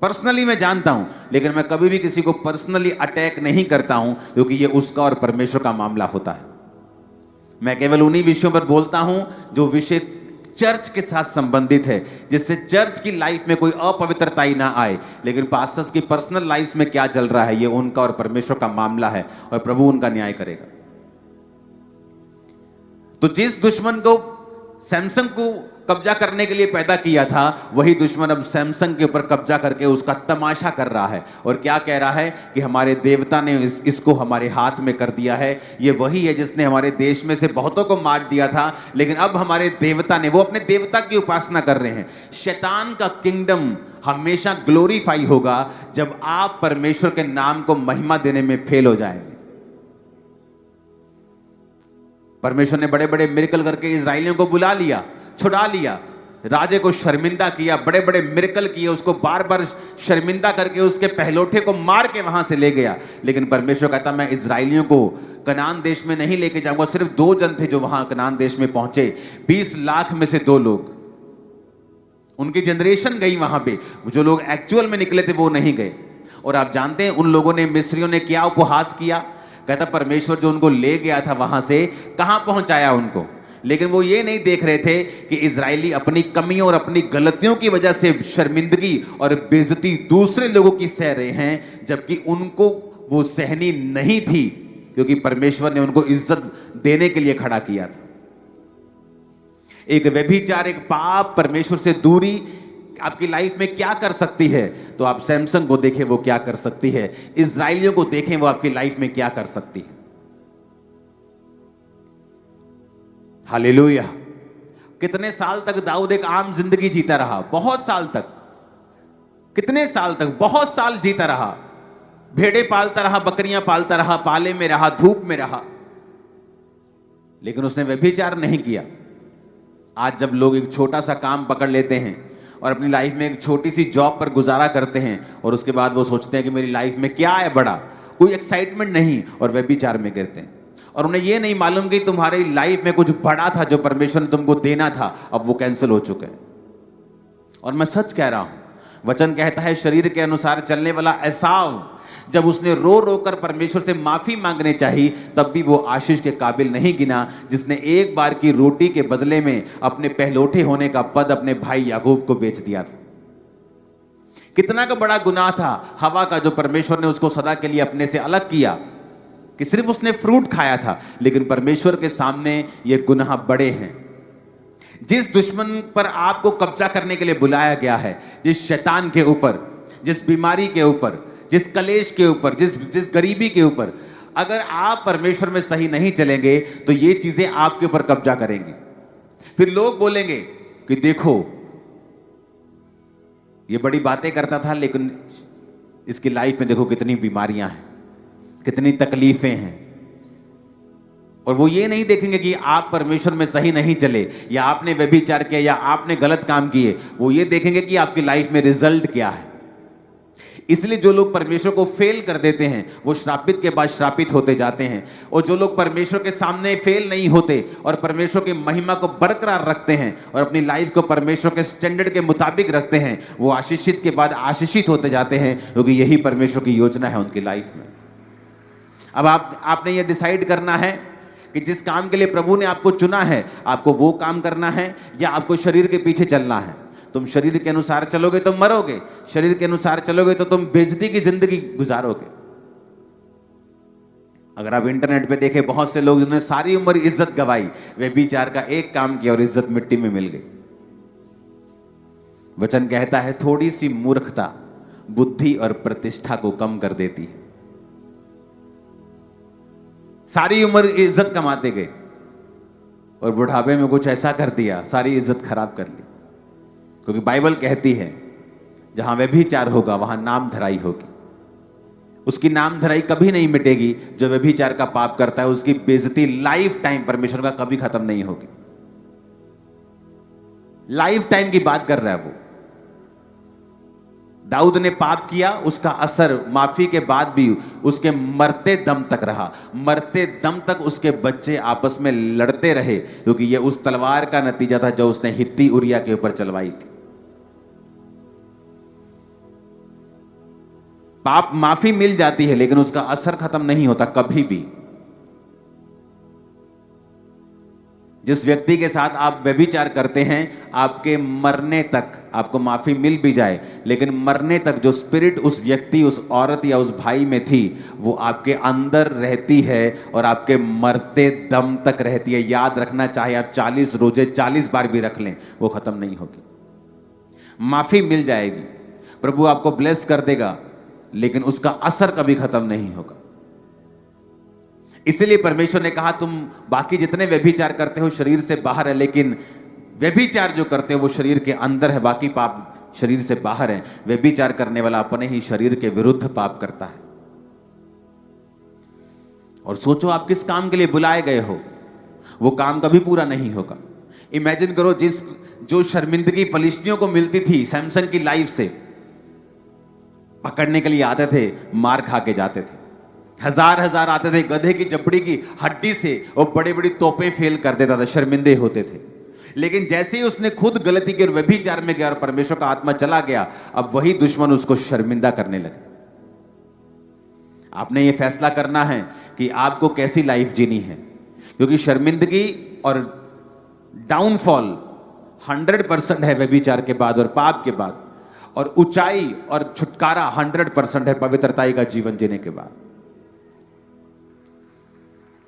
पर्सनली मैं जानता हूं, लेकिन मैं कभी भी किसी को पर्सनली अटैक नहीं करता हूं, क्योंकि ये उसका और परमेश्वर का मामला होता है। मैं केवल उन्हीं विषयों पर बोलता हूं जो विषय चर्च के साथ संबंधित है, जिससे चर्च की लाइफ में कोई अपवित्रता ही ना आए। लेकिन पास्टर्स की पर्सनल लाइफ में क्या चल रहा है, ये उनका और परमेश्वर का मामला है और प्रभु उनका न्याय करेगा। तो जिस दुश्मन को सैमसन को कब्जा करने के लिए पैदा किया था, वही दुश्मन अब सैमसन के ऊपर कब्जा करके उसका तमाशा कर रहा है और क्या कह रहा है कि हमारे देवता ने इसको हमारे हाथ में कर दिया है। ये वही है जिसने हमारे देश में से बहुतों को मार दिया था, लेकिन अब हमारे देवता ने, वो अपने देवता की उपासना कर रहे हैं। शैतान का किंगडम हमेशा ग्लोरीफाई होगा जब आप परमेश्वर के नाम को महिमा देने में फेल हो जाएंगे। परमेश्वर ने बड़े बड़े मिरेकल करके इजराइलियों को बुला लिया, छुड़ा लिया, राजे को शर्मिंदा किया, बड़े बड़े मिरेकल किए, उसको बार बार शर्मिंदा करके उसके पहलोठे को मार के वहां से ले गया। लेकिन परमेश्वर कहता मैं इजराइलियों को कनान देश में नहीं लेके जाऊंगा। सिर्फ 2 जन थे जो वहां कनान देश में पहुंचे, 20 लाख में से 2 लोग, उनकी जनरेशन गई वहां पे, जो लोग एक्चुअल में निकले थे वो नहीं गए। और आप जानते हैं उन लोगों ने, मिस्रियों ने क्या उपहास किया? कहता परमेश्वर जो उनको ले गया था वहां से कहां पहुंचाया उनको। लेकिन वो ये नहीं देख रहे थे कि इजरायली अपनी कमियों और अपनी गलतियों की वजह से शर्मिंदगी और बेइज्जती दूसरे लोगों की सह रहे हैं, जबकि उनको वो सहनी नहीं थी, क्योंकि परमेश्वर ने उनको इज्जत देने के लिए खड़ा किया था। एक व्यभिचार, एक पाप, परमेश्वर से दूरी आपकी लाइफ में क्या कर सकती है? तो आप सैमसंग को देखें वो क्या कर सकती है, इजराइलियों को देखें वो आपकी लाइफ में क्या कर सकती है। हालेलुया। कितने साल तक दाऊद एक आम जिंदगी जीता रहा? बहुत साल तक। कितने साल तक? बहुत साल जीता रहा। भेड़े पालता रहा, बकरियां पालता रहा, पाले में रहा, धूप में रहा, लेकिन उसने व्यभिचार नहीं किया। आज जब लोग एक छोटा सा काम पकड़ लेते हैं और अपनी लाइफ में एक छोटी सी जॉब पर गुजारा करते हैं और उसके बाद वो सोचते हैं कि मेरी लाइफ में क्या है बड़ा, कोई एक्साइटमेंट नहीं, और व्यभिचार में गिरते हैं। और उन्हें ये नहीं मालूम कि तुम्हारी लाइफ में कुछ बड़ा था जो परमेश्वर ने तुमको देना था, अब वो कैंसिल हो चुका है। और मैं सच कह रहा हूं, वचन कहता है शरीर के अनुसार चलने वाला एसाव जब उसने रो रो कर परमेश्वर से माफी मांगने चाहिए, तब भी वो आशीष के काबिल नहीं गिना, जिसने एक बार की रोटी के बदले में अपने पहलोठे होने का पद अपने भाई याकूब को बेच दिया था। कितना का बड़ा गुनाह था हवा का, जो परमेश्वर ने उसको सदा के लिए अपने से अलग किया, कि सिर्फ उसने फ्रूट खाया था। लेकिन परमेश्वर के सामने ये गुनाह बड़े हैं। जिस दुश्मन पर आपको कब्जा करने के लिए बुलाया गया है, जिस शैतान के ऊपर, जिस बीमारी के ऊपर, जिस कलेश के ऊपर, जिस गरीबी के ऊपर, अगर आप परमेश्वर में सही नहीं चलेंगे तो ये चीजें आपके ऊपर कब्जा करेंगी। फिर लोग बोलेंगे कि देखो ये बड़ी बातें करता था, लेकिन इसकी लाइफ में देखो कितनी बीमारियां हैं, कितनी तकलीफें हैं। और वो ये नहीं देखेंगे कि आप परमेश्वर में सही नहीं चले, या आपने व्यभिचार किया, या आपने गलत काम किए। वो ये देखेंगे कि आपकी लाइफ में रिजल्ट क्या है। इसलिए जो लोग परमेश्वर को फेल कर देते हैं वो श्रापित के बाद श्रापित होते जाते हैं, और जो लोग परमेश्वर के सामने फेल नहीं होते और परमेश्वर की महिमा को बरकरार रखते हैं और अपनी लाइफ को परमेश्वर के स्टैंडर्ड के मुताबिक रखते हैं, वो आशीषित के बाद आशीषित होते जाते हैं, क्योंकि यही परमेश्वर की योजना है उनकी लाइफ में। अब आपने ये डिसाइड करना है कि जिस काम के लिए प्रभु ने आपको चुना है, आपको वो काम करना है या आपको शरीर के पीछे चलना है। तुम शरीर के अनुसार चलोगे तो मरोगे, शरीर के अनुसार चलोगे तो तुम बेइज्जती की जिंदगी गुजारोगे। अगर आप इंटरनेट पे देखें, बहुत से लोग जिन्होंने सारी उम्र इज्जत गवाई, व्यभिचार का एक काम किया और इज्जत मिट्टी में मिल गई। वचन कहता है थोड़ी सी मूर्खता बुद्धि और प्रतिष्ठा को कम कर देती है। सारी उम्र इज्जत कमाते गए और बुढ़ापे में कुछ ऐसा कर दिया, सारी इज्जत खराब कर ली। क्योंकि बाइबल कहती है जहां व्यभिचार होगा वहां नाम धराई होगी। उसकी नाम धराई कभी नहीं मिटेगी। जो व्यभिचार का पाप करता है उसकी बेइज्जती लाइफ टाइम परमेश्वर का कभी खत्म नहीं होगी। लाइफ टाइम की बात कर रहा है वो। दाऊद ने पाप किया, उसका असर माफी के बाद भी उसके मरते दम तक रहा। मरते दम तक उसके बच्चे आपस में लड़ते रहे, क्योंकि यह उस तलवार का नतीजा था जो उसने हित्ती उरिया के ऊपर चलवाई थी। पाप माफी मिल जाती है लेकिन उसका असर खत्म नहीं होता कभी भी। जिस व्यक्ति के साथ आप व्यभिचार करते हैं, आपके मरने तक आपको माफी मिल भी जाए, लेकिन मरने तक जो स्पिरिट उस व्यक्ति, उस औरत या उस भाई में थी, वो आपके अंदर रहती है और आपके मरते दम तक रहती है। याद रखना, चाहे आप 40 रोजे 40 बार भी रख लें, वो खत्म नहीं होगी। माफी मिल जाएगी, प्रभु आपको ब्लेस कर देगा, लेकिन उसका असर कभी खत्म नहीं होगा। इसलिए परमेश्वर ने कहा तुम बाकी जितने व्यभिचार करते हो शरीर से बाहर है, लेकिन व्यभिचार जो करते हो वो शरीर के अंदर है, बाकी पाप शरीर से बाहर है। व्यभिचार करने वाला अपने ही शरीर के विरुद्ध पाप करता है। और सोचो आप किस काम के लिए बुलाए गए हो। वो काम कभी पूरा नहीं होगा। इमेजिन करो, जो शर्मिंदगी फलिश्तियों को मिलती थी सैमसन की लाइफ से, पकड़ने के लिए आते थे, मार खा के जाते थे, हजार हजार आते थे, गधे की जबड़ी की हड्डी से वो बड़ी बड़ी तोपें फेल कर देता था, शर्मिंदे होते थे। लेकिन जैसे ही उसने खुद गलती की और व्यभिचार में गया और परमेश्वर का आत्मा चला गया, अब वही दुश्मन उसको शर्मिंदा करने लगे। आपने ये फैसला करना है कि आपको कैसी लाइफ जीनी है, क्योंकि शर्मिंदगी और डाउनफॉल 100% है व्यभिचार के बाद और पाप के बाद, और ऊंचाई और छुटकारा 100% है पवित्रताई का जीवन जीने के बाद।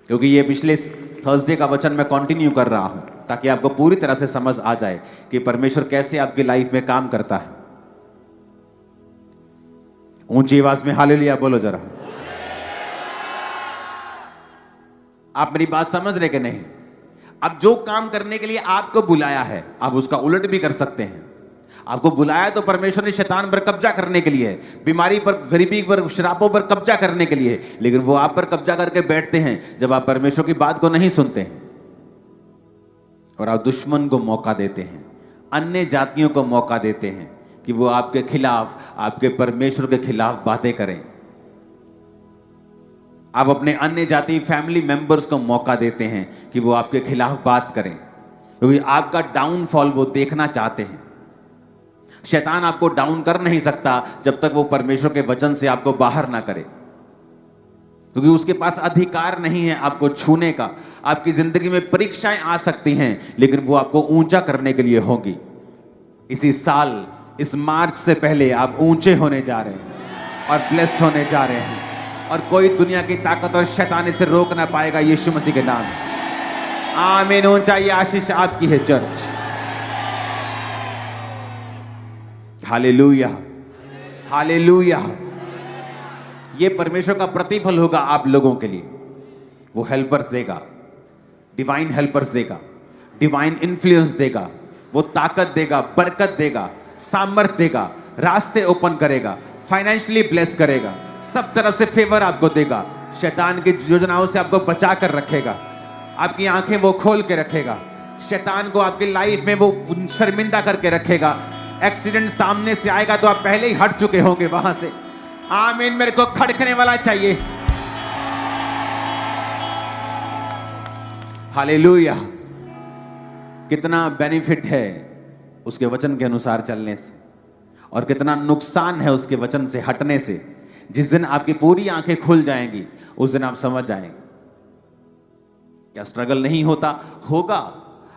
क्योंकि ये पिछले थर्सडे का वचन मैं कंटिन्यू कर रहा हूं ताकि आपको पूरी तरह से समझ आ जाए कि परमेश्वर कैसे आपकी लाइफ में काम करता है। ऊंची आवाज में हालेलुया बोलो जरा। आप मेरी बात समझ रहे कि नहीं? अब जो काम करने के लिए आपको बुलाया है, आप उसका उलट भी कर सकते हैं। आपको बुलाया तो परमेश्वर ने शैतान पर कब्जा करने के लिए, बीमारी पर, गरीबी पर, श्रापों पर कब्जा करने के लिए, लेकिन वो आप पर कब्जा करके बैठते हैं जब आप परमेश्वर की बात को नहीं सुनते हैं और आप दुश्मन को मौका देते हैं, अन्य जातियों को मौका देते हैं कि वो आपके खिलाफ, आपके परमेश्वर के खिलाफ बातें करें। आप अपने अन्य जाति फैमिली मेंबर्स को मौका देते हैं कि वो आपके खिलाफ बात करें, क्योंकि आपका डाउनफॉल वो देखना चाहते हैं। शैतान आपको डाउन कर नहीं सकता जब तक वो परमेश्वर के वचन से आपको बाहर ना करे, क्योंकि उसके पास अधिकार नहीं है आपको छूने का। आपकी जिंदगी में परीक्षाएं आ सकती हैं, लेकिन वो आपको ऊंचा करने के लिए होगी। इसी साल, इस मार्च से पहले आप ऊंचे होने जा रहे हैं और ब्लेस होने जा रहे हैं, और कोई दुनिया की ताकत और शैतान इसे रोक ना पाएगा, यीशु मसीह के नाम। आमीन। ऊंचाई आशीष आपकी है चर्च। Hallelujah, hallelujah. ये परमेश्वर का प्रतिफल होगा आप लोगों के लिए। वो हेल्पर्स देगा, डिवाइन हेल्पर्स देगा, डिवाइन इन्फ्लुएंस देगा, वो ताकत देगा, बरकत देगा, सामर्थ देगा, रास्ते ओपन करेगा, फाइनेंशियली ब्लेस करेगा, सब तरफ से फेवर आपको देगा, शैतान की योजनाओं से आपको बचा कर रखेगा, आपकी आंखें वो खोल के रखेगा, शैतान को आपकी लाइफ में वो शर्मिंदा करके रखेगा। एक्सीडेंट सामने से आएगा तो आप पहले ही हट चुके होंगे वहां से। आमीन। मेरे को खड़कने वाला चाहिए। हालेलुया। कितना बेनिफिट है उसके वचन के अनुसार चलने से, और कितना नुकसान है उसके वचन से हटने से। जिस दिन आपकी पूरी आंखें खुल जाएंगी, उस दिन आप समझ जाएंगे क्या स्ट्रगल नहीं होता, होगा।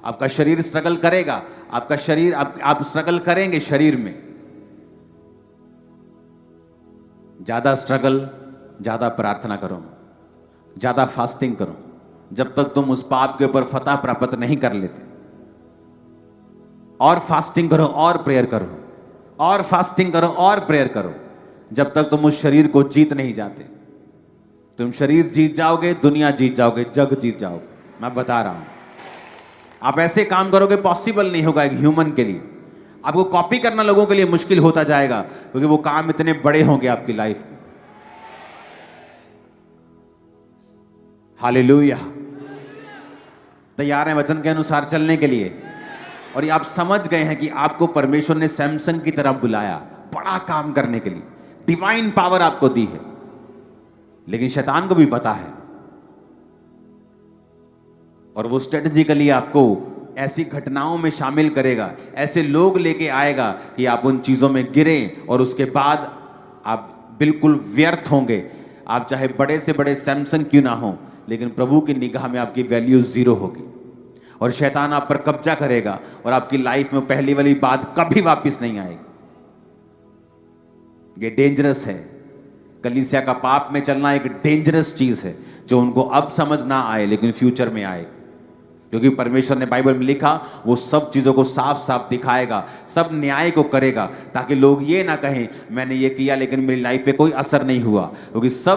आपका शरीर स्ट्रगल करेगा, आपका शरीर, आप स्ट्रगल करेंगे शरीर में। ज्यादा स्ट्रगल, ज्यादा प्रार्थना करो, ज्यादा फास्टिंग करो, जब तक तुम उस पाप के ऊपर फतह प्राप्त नहीं कर लेते। और फास्टिंग करो और प्रेयर करो, और फास्टिंग करो और प्रेयर करो, जब तक तुम उस शरीर को जीत नहीं जाते। तुम शरीर जीत जाओगे, दुनिया जीत जाओगे, जग जीत जाओगे। मैं बता रहा हूं, आप ऐसे काम करोगे, पॉसिबल नहीं होगा एक ह्यूमन के लिए। आपको कॉपी करना लोगों के लिए मुश्किल होता जाएगा, क्योंकि वो काम इतने बड़े होंगे आपकी लाइफ में। हालेलुया। तैयार हैं वचन के अनुसार चलने के लिए? और ये आप समझ गए हैं कि आपको परमेश्वर ने सैमसन की तरह बुलाया बड़ा काम करने के लिए, डिवाइन पावर आपको दी है। लेकिन शैतान को भी पता है, और वो स्ट्रेटेजिकली आपको ऐसी घटनाओं में शामिल करेगा, ऐसे लोग लेके आएगा कि आप उन चीजों में गिरें, और उसके बाद आप बिल्कुल व्यर्थ होंगे। आप चाहे बड़े से बड़े सैमसन क्यों ना हो, लेकिन प्रभु की निगाह में आपकी वैल्यू जीरो होगी, और शैतान आप पर कब्जा करेगा, और आपकी लाइफ में पहली वाली बात कभी वापस नहीं आएगी। ये डेंजरस है। कलीसिया का पाप में चलना एक डेंजरस चीज है, जो उनको अब समझ ना आए लेकिन फ्यूचर में आएगा। क्योंकि परमेश्वर ने बाइबल में लिखा, वो सब चीजों को साफ साफ दिखाएगा, सब न्याय को करेगा, ताकि लोग ये ना कहें मैंने ये किया लेकिन मेरी लाइफ पे कोई असर नहीं हुआ। क्योंकि सब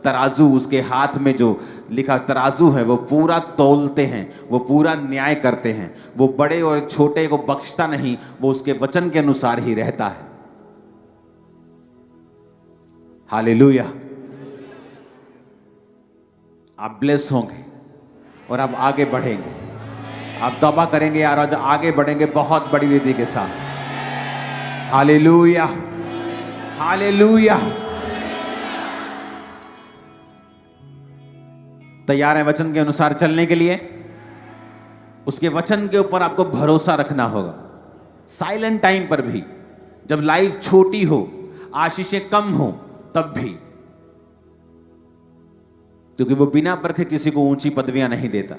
तराजू, उसके हाथ में जो लिखा तराजू है, वो पूरा तौलते हैं, वो पूरा न्याय करते हैं। वो बड़े और छोटे को बख्शता नहीं, वो उसके वचन के अनुसार ही रहता है। हालेलुया। आप ब्लेस होंगे, और आप आगे बढ़ेंगे। आप तौबा करेंगे यार, आज आगे बढ़ेंगे बहुत बड़ी विधि के साथ। Hallelujah, hallelujah. तैयार है वचन के अनुसार चलने के लिए? उसके वचन के ऊपर आपको भरोसा रखना होगा। साइलेंट टाइम पर भी, जब लाइफ छोटी हो, आशीषें कम हो, तब भी, क्योंकि वो बिना परखे किसी को ऊंची पदवियां नहीं देता,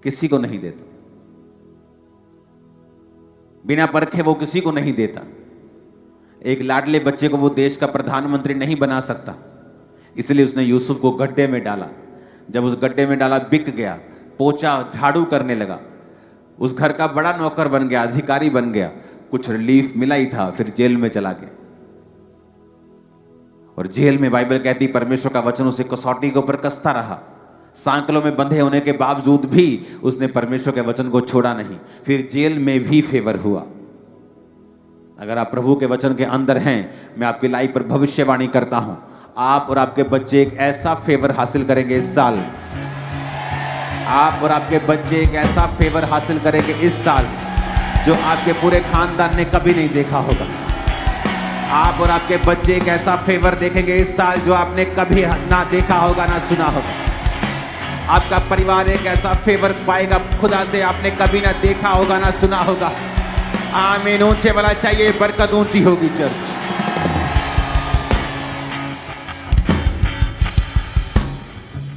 किसी को नहीं देता। बिना परखे वो किसी को नहीं देता। एक लाडले बच्चे को वो देश का प्रधानमंत्री नहीं बना सकता, इसलिए उसने यूसुफ को गड्ढे में डाला। जब उस गड्ढे में डाला, बिक गया, पोछा झाड़ू करने लगा, उस घर का बड़ा नौकर बन गया, अधिकारी बन गया। कुछ रिलीफ मिला ही था, फिर जेल में चला गया। और जेल में बाइबल कहती परमेश्वर का वचन उसे कसौटी के ऊपर कसता रहा। सांकलों में बंधे होने के बावजूद भी उसने परमेश्वर के वचन को छोड़ा नहीं, फिर जेल में भी फेवर हुआ। अगर आप प्रभु के वचन के अंदर हैं, मैं आपकी लाइफ पर भविष्यवाणी करता हूं, आप और आपके बच्चे एक ऐसा फेवर हासिल करेंगे इस साल। आप और आपके बच्चे एक ऐसा फेवर हासिल करेंगे इस साल जो आपके पूरे खानदान ने कभी नहीं देखा होगा। आप और आपके बच्चे एक ऐसा फेवर देखेंगे इस साल जो आपने कभी ना देखा होगा, ना सुना होगा। आपका परिवार एक ऐसा फेवर पाएगा खुदा से, आपने कभी ना देखा होगा, ना सुना होगा। आमीन। ऊंचे वाला चाहिए, बरकत ऊंची होगी चर्च।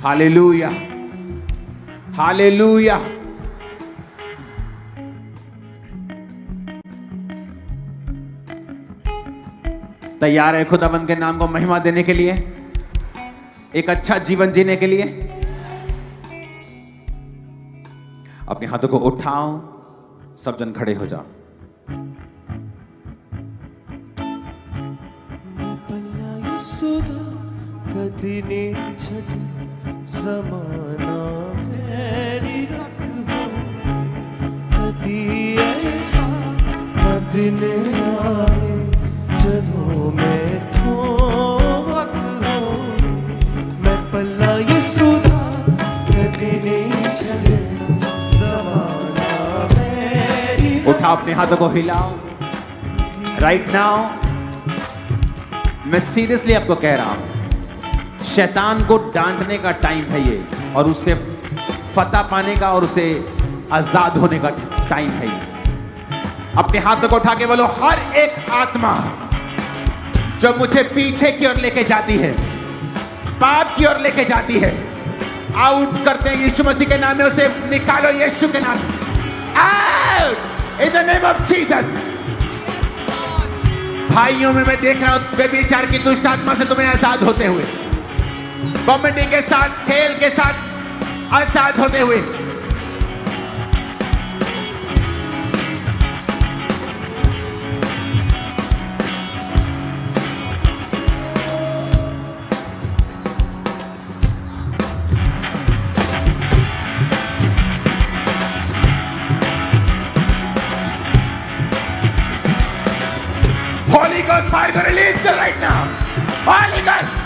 Hallelujah, hallelujah. तैयार है खुदावंद के नाम को महिमा देने के लिए, एक अच्छा जीवन जीने के लिए? अपने हाथों को उठाओ, सब जन खड़े हो जाओ। कदी ने छट समाना फेरी रख हो, कदी ऐसा दिन आए जदों मैं थोक हो, मैं पल्ला यीशु दा कदी नहीं छड़े समाना फेरी। उठाओ, अपने हाथों को हिलाओ। राइट नाउ मैं सीरियसली आपको कह रहा हूं, शैतान को डांटने का टाइम है ये, और उससे फतह पाने का और उसे आजाद होने का टाइम है ये। अपने हाथों को उठा के बोलो, हर एक आत्मा जो मुझे पीछे की ओर लेके जाती है, पाप की ओर लेके जाती है, आउट करते हैं यीशु मसीह के नाम में। उसे निकालो यीशु के नाम, out in the name of Jesus. भाइयों में मैं देख रहा हूं व्यभिचार की दुष्ट आत्मा से तुम्हें आजाद होते हुए, कॉमेडी के साथ, खेल के साथ आजाद होते हुए। होली गोस्ट फायर को रिलीज कर राइट नाउ। होली गोस्ट,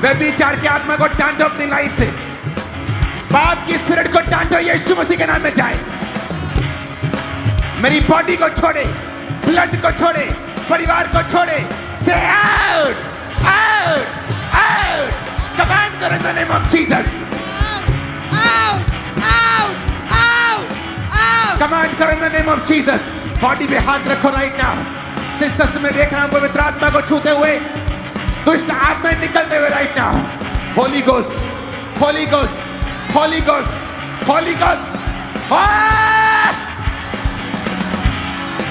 व्यभिचार की आत्मा को डांटो अपनी लाइफ से, पाप की स्पिरिट को डांटो, यीशु मसीह के नाम में जाए। मेरी बॉडी को छोड़े, ब्लड को छोड़े, परिवार को छोड़े। से आउट, आउट, आउट। कमांड करो in the name of Jesus. Out, out, out, out. Command करो in the name of Jesus. Body पे हाथ रखो राइट नाउ। सिस्टर्स में देख रहा हूं पवित्र आत्मा को छूते हुए, दुष्ट आत्मा निकलते हुए right now. Holy ghost, Holi ghost, Holi ghost, Holi ghost.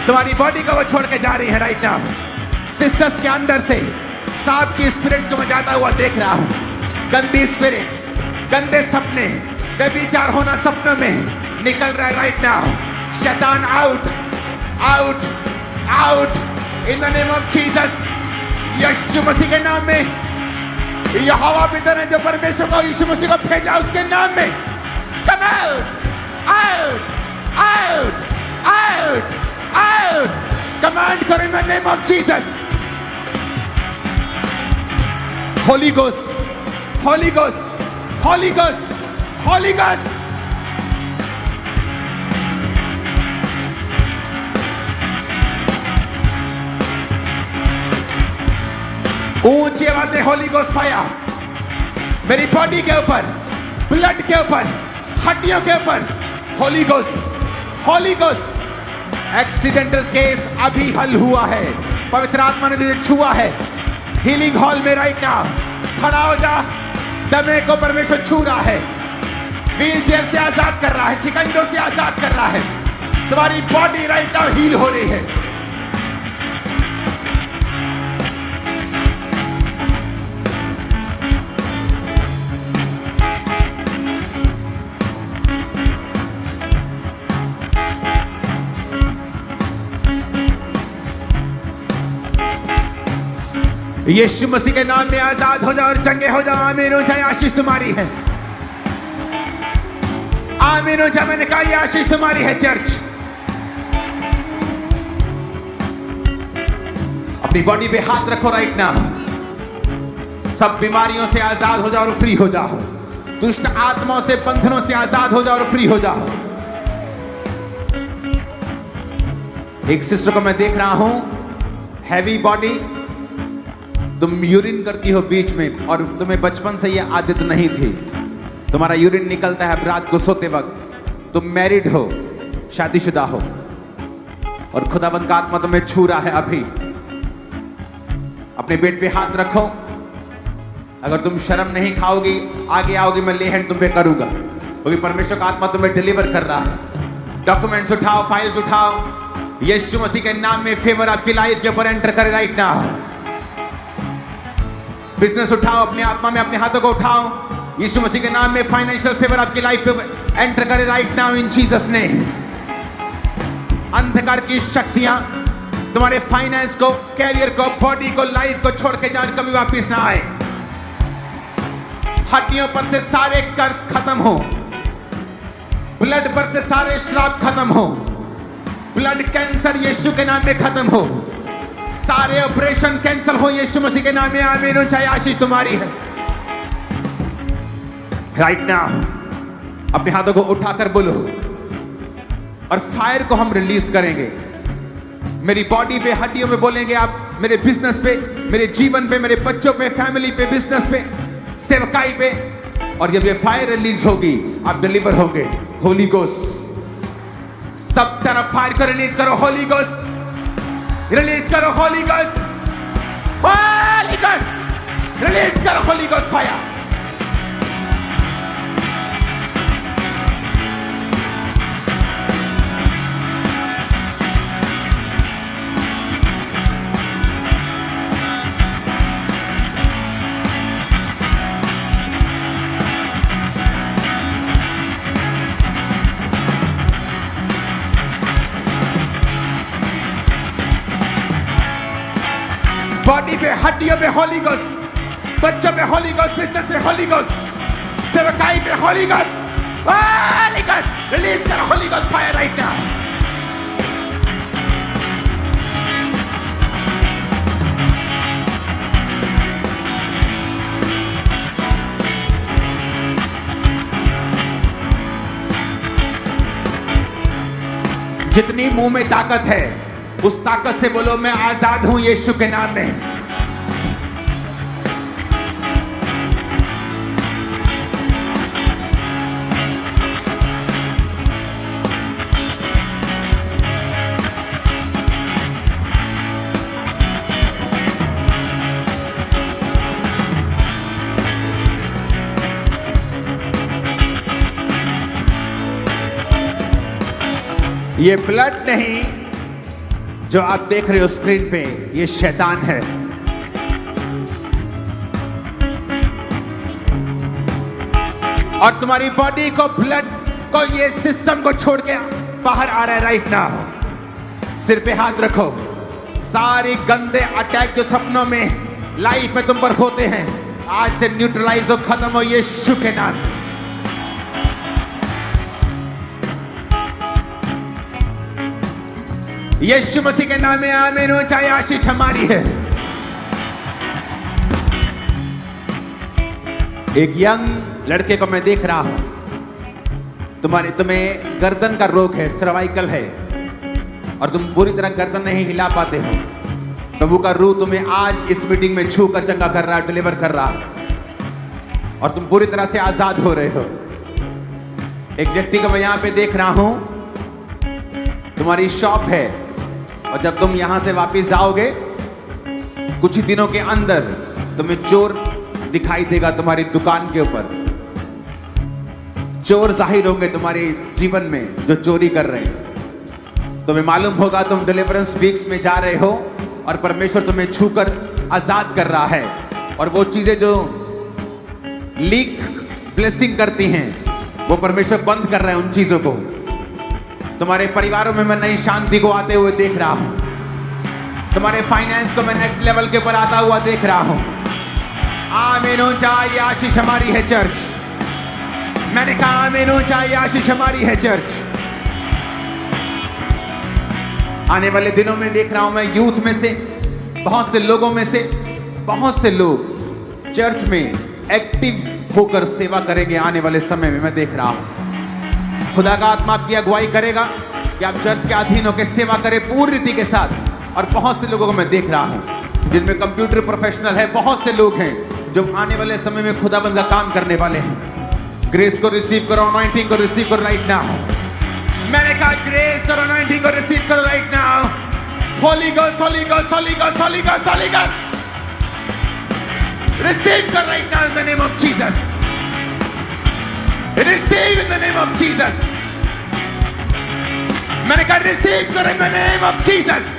तुम्हारी बॉडी को वो छोड़ के जा रही है राइट नाउ। सिस्टर्स के अंदर से सांप की स्पिरिट्स को मैं जाता हुआ देख रहा हूं। गंदी स्पिरिट, गंदे सपने, व्यभिचार होना सपनों में निकल रहा है राइट नाउ। शैतान out, out, out in the name of Jesus. Yeshu Masih के नाम में, यहोवा पिता ने जो परमेश्वर को यीशु मसीह को भेजा उसके नाम में, come out, out, out, out, out. Command करो in the name of Jesus. Holy ghost, Holi ghost, Holi ghost, Holy Ghost. ऊंची आवाज में होली गोस्ट फायर मेरी बॉडी के ऊपर, ब्लड के ऊपर, हड्डियों के ऊपर। होली गोस्ट, होली गोस्ट। एक्सीडेंटल केस अभी हल हुआ है, पवित्र आत्मा ने तुझे छुआ है। हीलिंग हॉल में राइट नाउ खड़ा हो जा। दमे को परमेश्वर छू रहा है, व्हील चेयर से आजाद कर रहा है, शिकंजों से आजाद कर रहा है। तुम्हारी बॉडी राइट नाउ हील हो रही है। यीशु मसीह के नाम में आजाद हो जाओ और चंगे हो जाओ। आमीन हो जाए। आशीष तुम्हारी है। आमीन हो जाए। मैंने कहा ये आशीष तुम्हारी है। चर्च अपनी बॉडी पे हाथ रखो राइट नाउ। सब बीमारियों से आजाद हो जाओ और फ्री हो जाओ। दुष्ट आत्माओं से, बंधनों से आजाद हो जाओ और फ्री हो जाओ। एक सिस्टर को मैं देख रहा हूं, हैवी बॉडी, तुम यूरिन करती हो बीच में और तुम्हें बचपन से ये आदत नहीं थी। तुम्हारा यूरिन निकलता है रात को सोते वक्त। तुम मैरिड हो, शादीशुदा हो और खुदावंद का आत्मा तुम्हें छू रहा है। अभी अपने पेट पे हाथ रखो। अगर तुम शर्म नहीं खाओगी, आगे आओगी, मैं ले हैंड तुम पे करूंगा, क्योंकि परमेश्वर का आत्मा तुम्हें डिलीवर कर रहा है। डॉक्यूमेंट्स उठाओ, फाइल्स उठाओ। यीशु मसीह के नाम में फेवर आपकी लाइफ के ऊपर एंटर करे राइट नाउ। बिजनेस उठाओ, अपने आत्मा में अपने हाथों को उठाओ। यीशु मसीह के नाम में फाइनेंशियल फेवर आपकी लाइफ पे एंटर करे राइट नाउ इन जीसस नेम। अंधकार की शक्तियां तुम्हारे फाइनेंस को, कैरियर को, बॉडी को, लाइफ को छोड़ के जाने कभी वापस ना आए। हड्डियों पर से सारे कर्ज खत्म हो। ब्लड पर से सारे श्राप खत्म हो। ब्लड कैंसर यीशु के नाम में खत्म हो। सारे ऑपरेशन कैंसिल हो यीशु मसीह के नाम में। आमीन हो जाए। आशीष तुम्हारी है राइट नाउ। अपने हाथों को उठाकर बोलो और फायर को हम रिलीज करेंगे। मेरी बॉडी पे, हड्डियों में बोलेंगे आप, मेरे बिजनेस पे, मेरे जीवन पे, मेरे बच्चों पे, फैमिली पे, बिजनेस पे, सेवकाई पे। और जब ये फायर रिलीज होगी आप डिलीवर होंगे। होली गोस्ट सब तरफ फायर को रिलीज करो। होली गोस्ट रिलीज करो। Holi ghost, Holi ghost release करो। Holi ghost fire. बॉडी पे, हड्डियों पे होली गोस्ट, बच्चों पे होली गोस्ट, बिजनेस पे होली गोस्ट, सेवकाई पे होली गोस्ट रिलीज करो। Holi ghost fire right now. जितनी मुंह में ताकत है उस ताकत से बोलो मैं आजाद हूं यीशु के नाम में। ये ब्लड नहीं जो आप देख रहे हो स्क्रीन पे, ये शैतान है। और तुम्हारी बॉडी को, ब्लड को, ये सिस्टम को छोड़ के बाहर आ रहा है राइट नाउ। सिर पे हाथ रखो। सारे गंदे अटैक जो सपनों में, लाइफ में तुम पर होते हैं, आज से न्यूट्रलाइज हो, खत्म हो यीशु के नाम। यीशु मसीह के नाम में आमीन हो जाए। आशीष हमारी है। एक यंग लड़के को मैं देख रहा हूं, तुम्हें गर्दन का रोग है, सर्वाइकल है, और तुम पूरी तरह गर्दन नहीं हिला पाते हो। प्रभु का रूह तुम्हें आज इस मीटिंग में छू कर चंगा कर रहा है, डिलीवर कर रहा है, और तुम पूरी तरह से आजाद हो रहे हो। एक व्यक्ति को मैं यहाँ पे देख रहा हूं, तुम्हारी शॉप है, और जब तुम यहां से वापस जाओगे कुछ ही दिनों के अंदर तुम्हें चोर दिखाई देगा तुम्हारी दुकान के ऊपर। चोर जाहिर होंगे तुम्हारे जीवन में जो चोरी कर रहे हैं। तुम्हें मालूम होगा तुम डिलीवरेंस वीक्स में जा रहे हो और परमेश्वर तुम्हें छूकर आजाद कर रहा है, और वो चीजें जो लीक ब्लेसिंग करती हैं वो परमेश्वर बंद कर रहे हैं उन चीजों को। तुम्हारे परिवारों में मैं नई शांति को आते हुए देख रहा हूं। तुम्हारे फाइनेंस को मैं नेक्स्ट लेवल के ऊपर आता हुआ देख रहा हूं। आमीन हो जाए, ये आशीष हमारी है चर्च। मैंने कहा आमीन हो जाए, ये आशीष हमारी है चर्च। आने वाले दिनों में देख रहा हूं मैं यूथ में से बहुत से लोगों में से बहुत से लोग चर्च में एक्टिव होकर सेवा करेंगे। आने वाले समय में मैं देख रहा हूं खुदा का आत्मा आपकी अगुवाई करेगा कि आप चर्च के अधीन होकर सेवा करें पूरी रीति के साथ। और बहुत से लोगों को मैं देख रहा हूं जिनमें कंप्यूटर प्रोफेशनल है, बहुत से लोग हैं जो आने वाले समय में खुदाबंद का काम करने वाले हैं। ग्रेस को रिसीव करो, अनॉइंटिंग को रिसीव करो राइट नाउ। मैंने कहा ग्रेस और अनॉइंटिंग को रिसीव करो right now. Holy ghost, Holi ghost, Holi ghost, Holi ghost, Holi ghost receive कर right now in the name of Jesus. Receive in the name of Jesus. मैंने कहा रिसीव कर in the name of Jesus.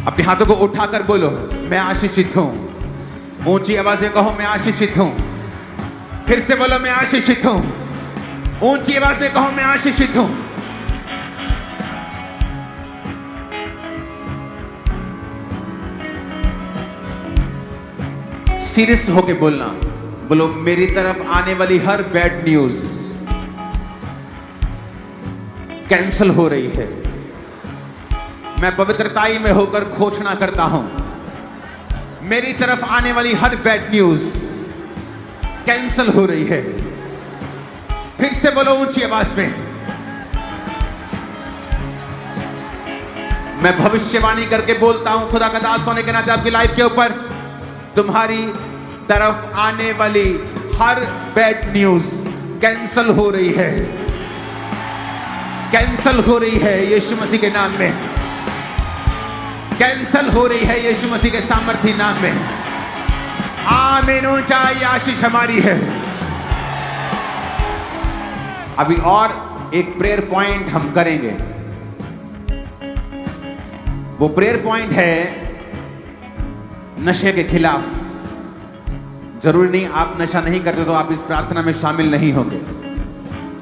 अपने हाथों को उठाकर बोलो मैं आशीषित हूं। ऊंची आवाज में कहो मैं आशीषित हूं। फिर से बोलो मैं आशीषित हूं। ऊंची आवाज में कहो मैं आशीषित हूं। सीरियस होके बोलना, बोलो मेरी तरफ आने वाली हर बैड न्यूज कैंसल हो रही है। मैं पवित्रताई में होकर घोषणा करता हूं मेरी तरफ आने वाली हर बैड न्यूज कैंसल हो रही है। फिर से बोलो ऊंची आवाज में। मैं भविष्यवाणी करके बोलता हूं खुदा का दास होने के नाते आपकी लाइफ के ऊपर तुम्हारी तरफ आने वाली हर बैड न्यूज कैंसल हो रही है। कैंसल हो रही है यीशु मसीह के नाम में। कैंसल हो रही है यीशु मसीह के सामर्थी नाम में। आमीन हो जाए, ये आशीष हमारी है। अभी और एक प्रेयर पॉइंट हम करेंगे। वो प्रेयर पॉइंट है नशे के खिलाफ। जरूरी नहीं आप नशा नहीं करते तो आप इस प्रार्थना में शामिल नहीं होंगे।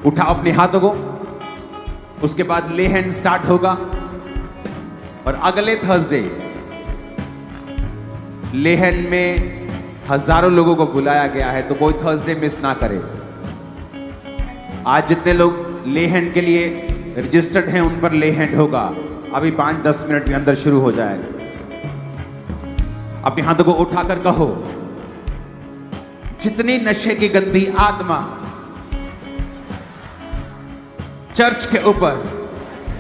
उठाओ अपने हाथों को, उसके बाद ले हैंड स्टार्ट होगा, और अगले थर्सडे लेहन में हजारों लोगों को बुलाया गया है, तो कोई थर्सडे मिस ना करे। आज जितने लोग लेहन के लिए रजिस्टर्ड हैं उन पर लेहन होगा। अभी 5-10 मिनट के अंदर शुरू हो जाएगा। अपने हाथों को उठाकर कहो जितनी नशे की गंदी आत्मा चर्च के ऊपर,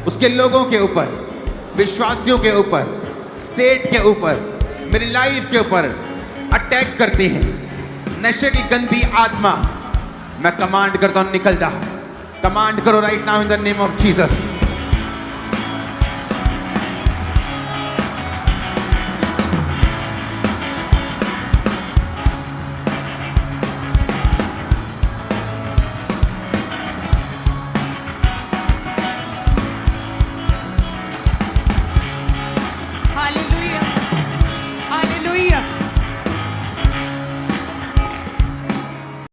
उसके लोगों के ऊपर, विश्वासियों के ऊपर, स्टेट के ऊपर, मेरी लाइफ के ऊपर अटैक करती है, नशे की गंदी आत्मा, मैं कमांड करता हूं निकल जा। कमांड करो right now in the name of Jesus.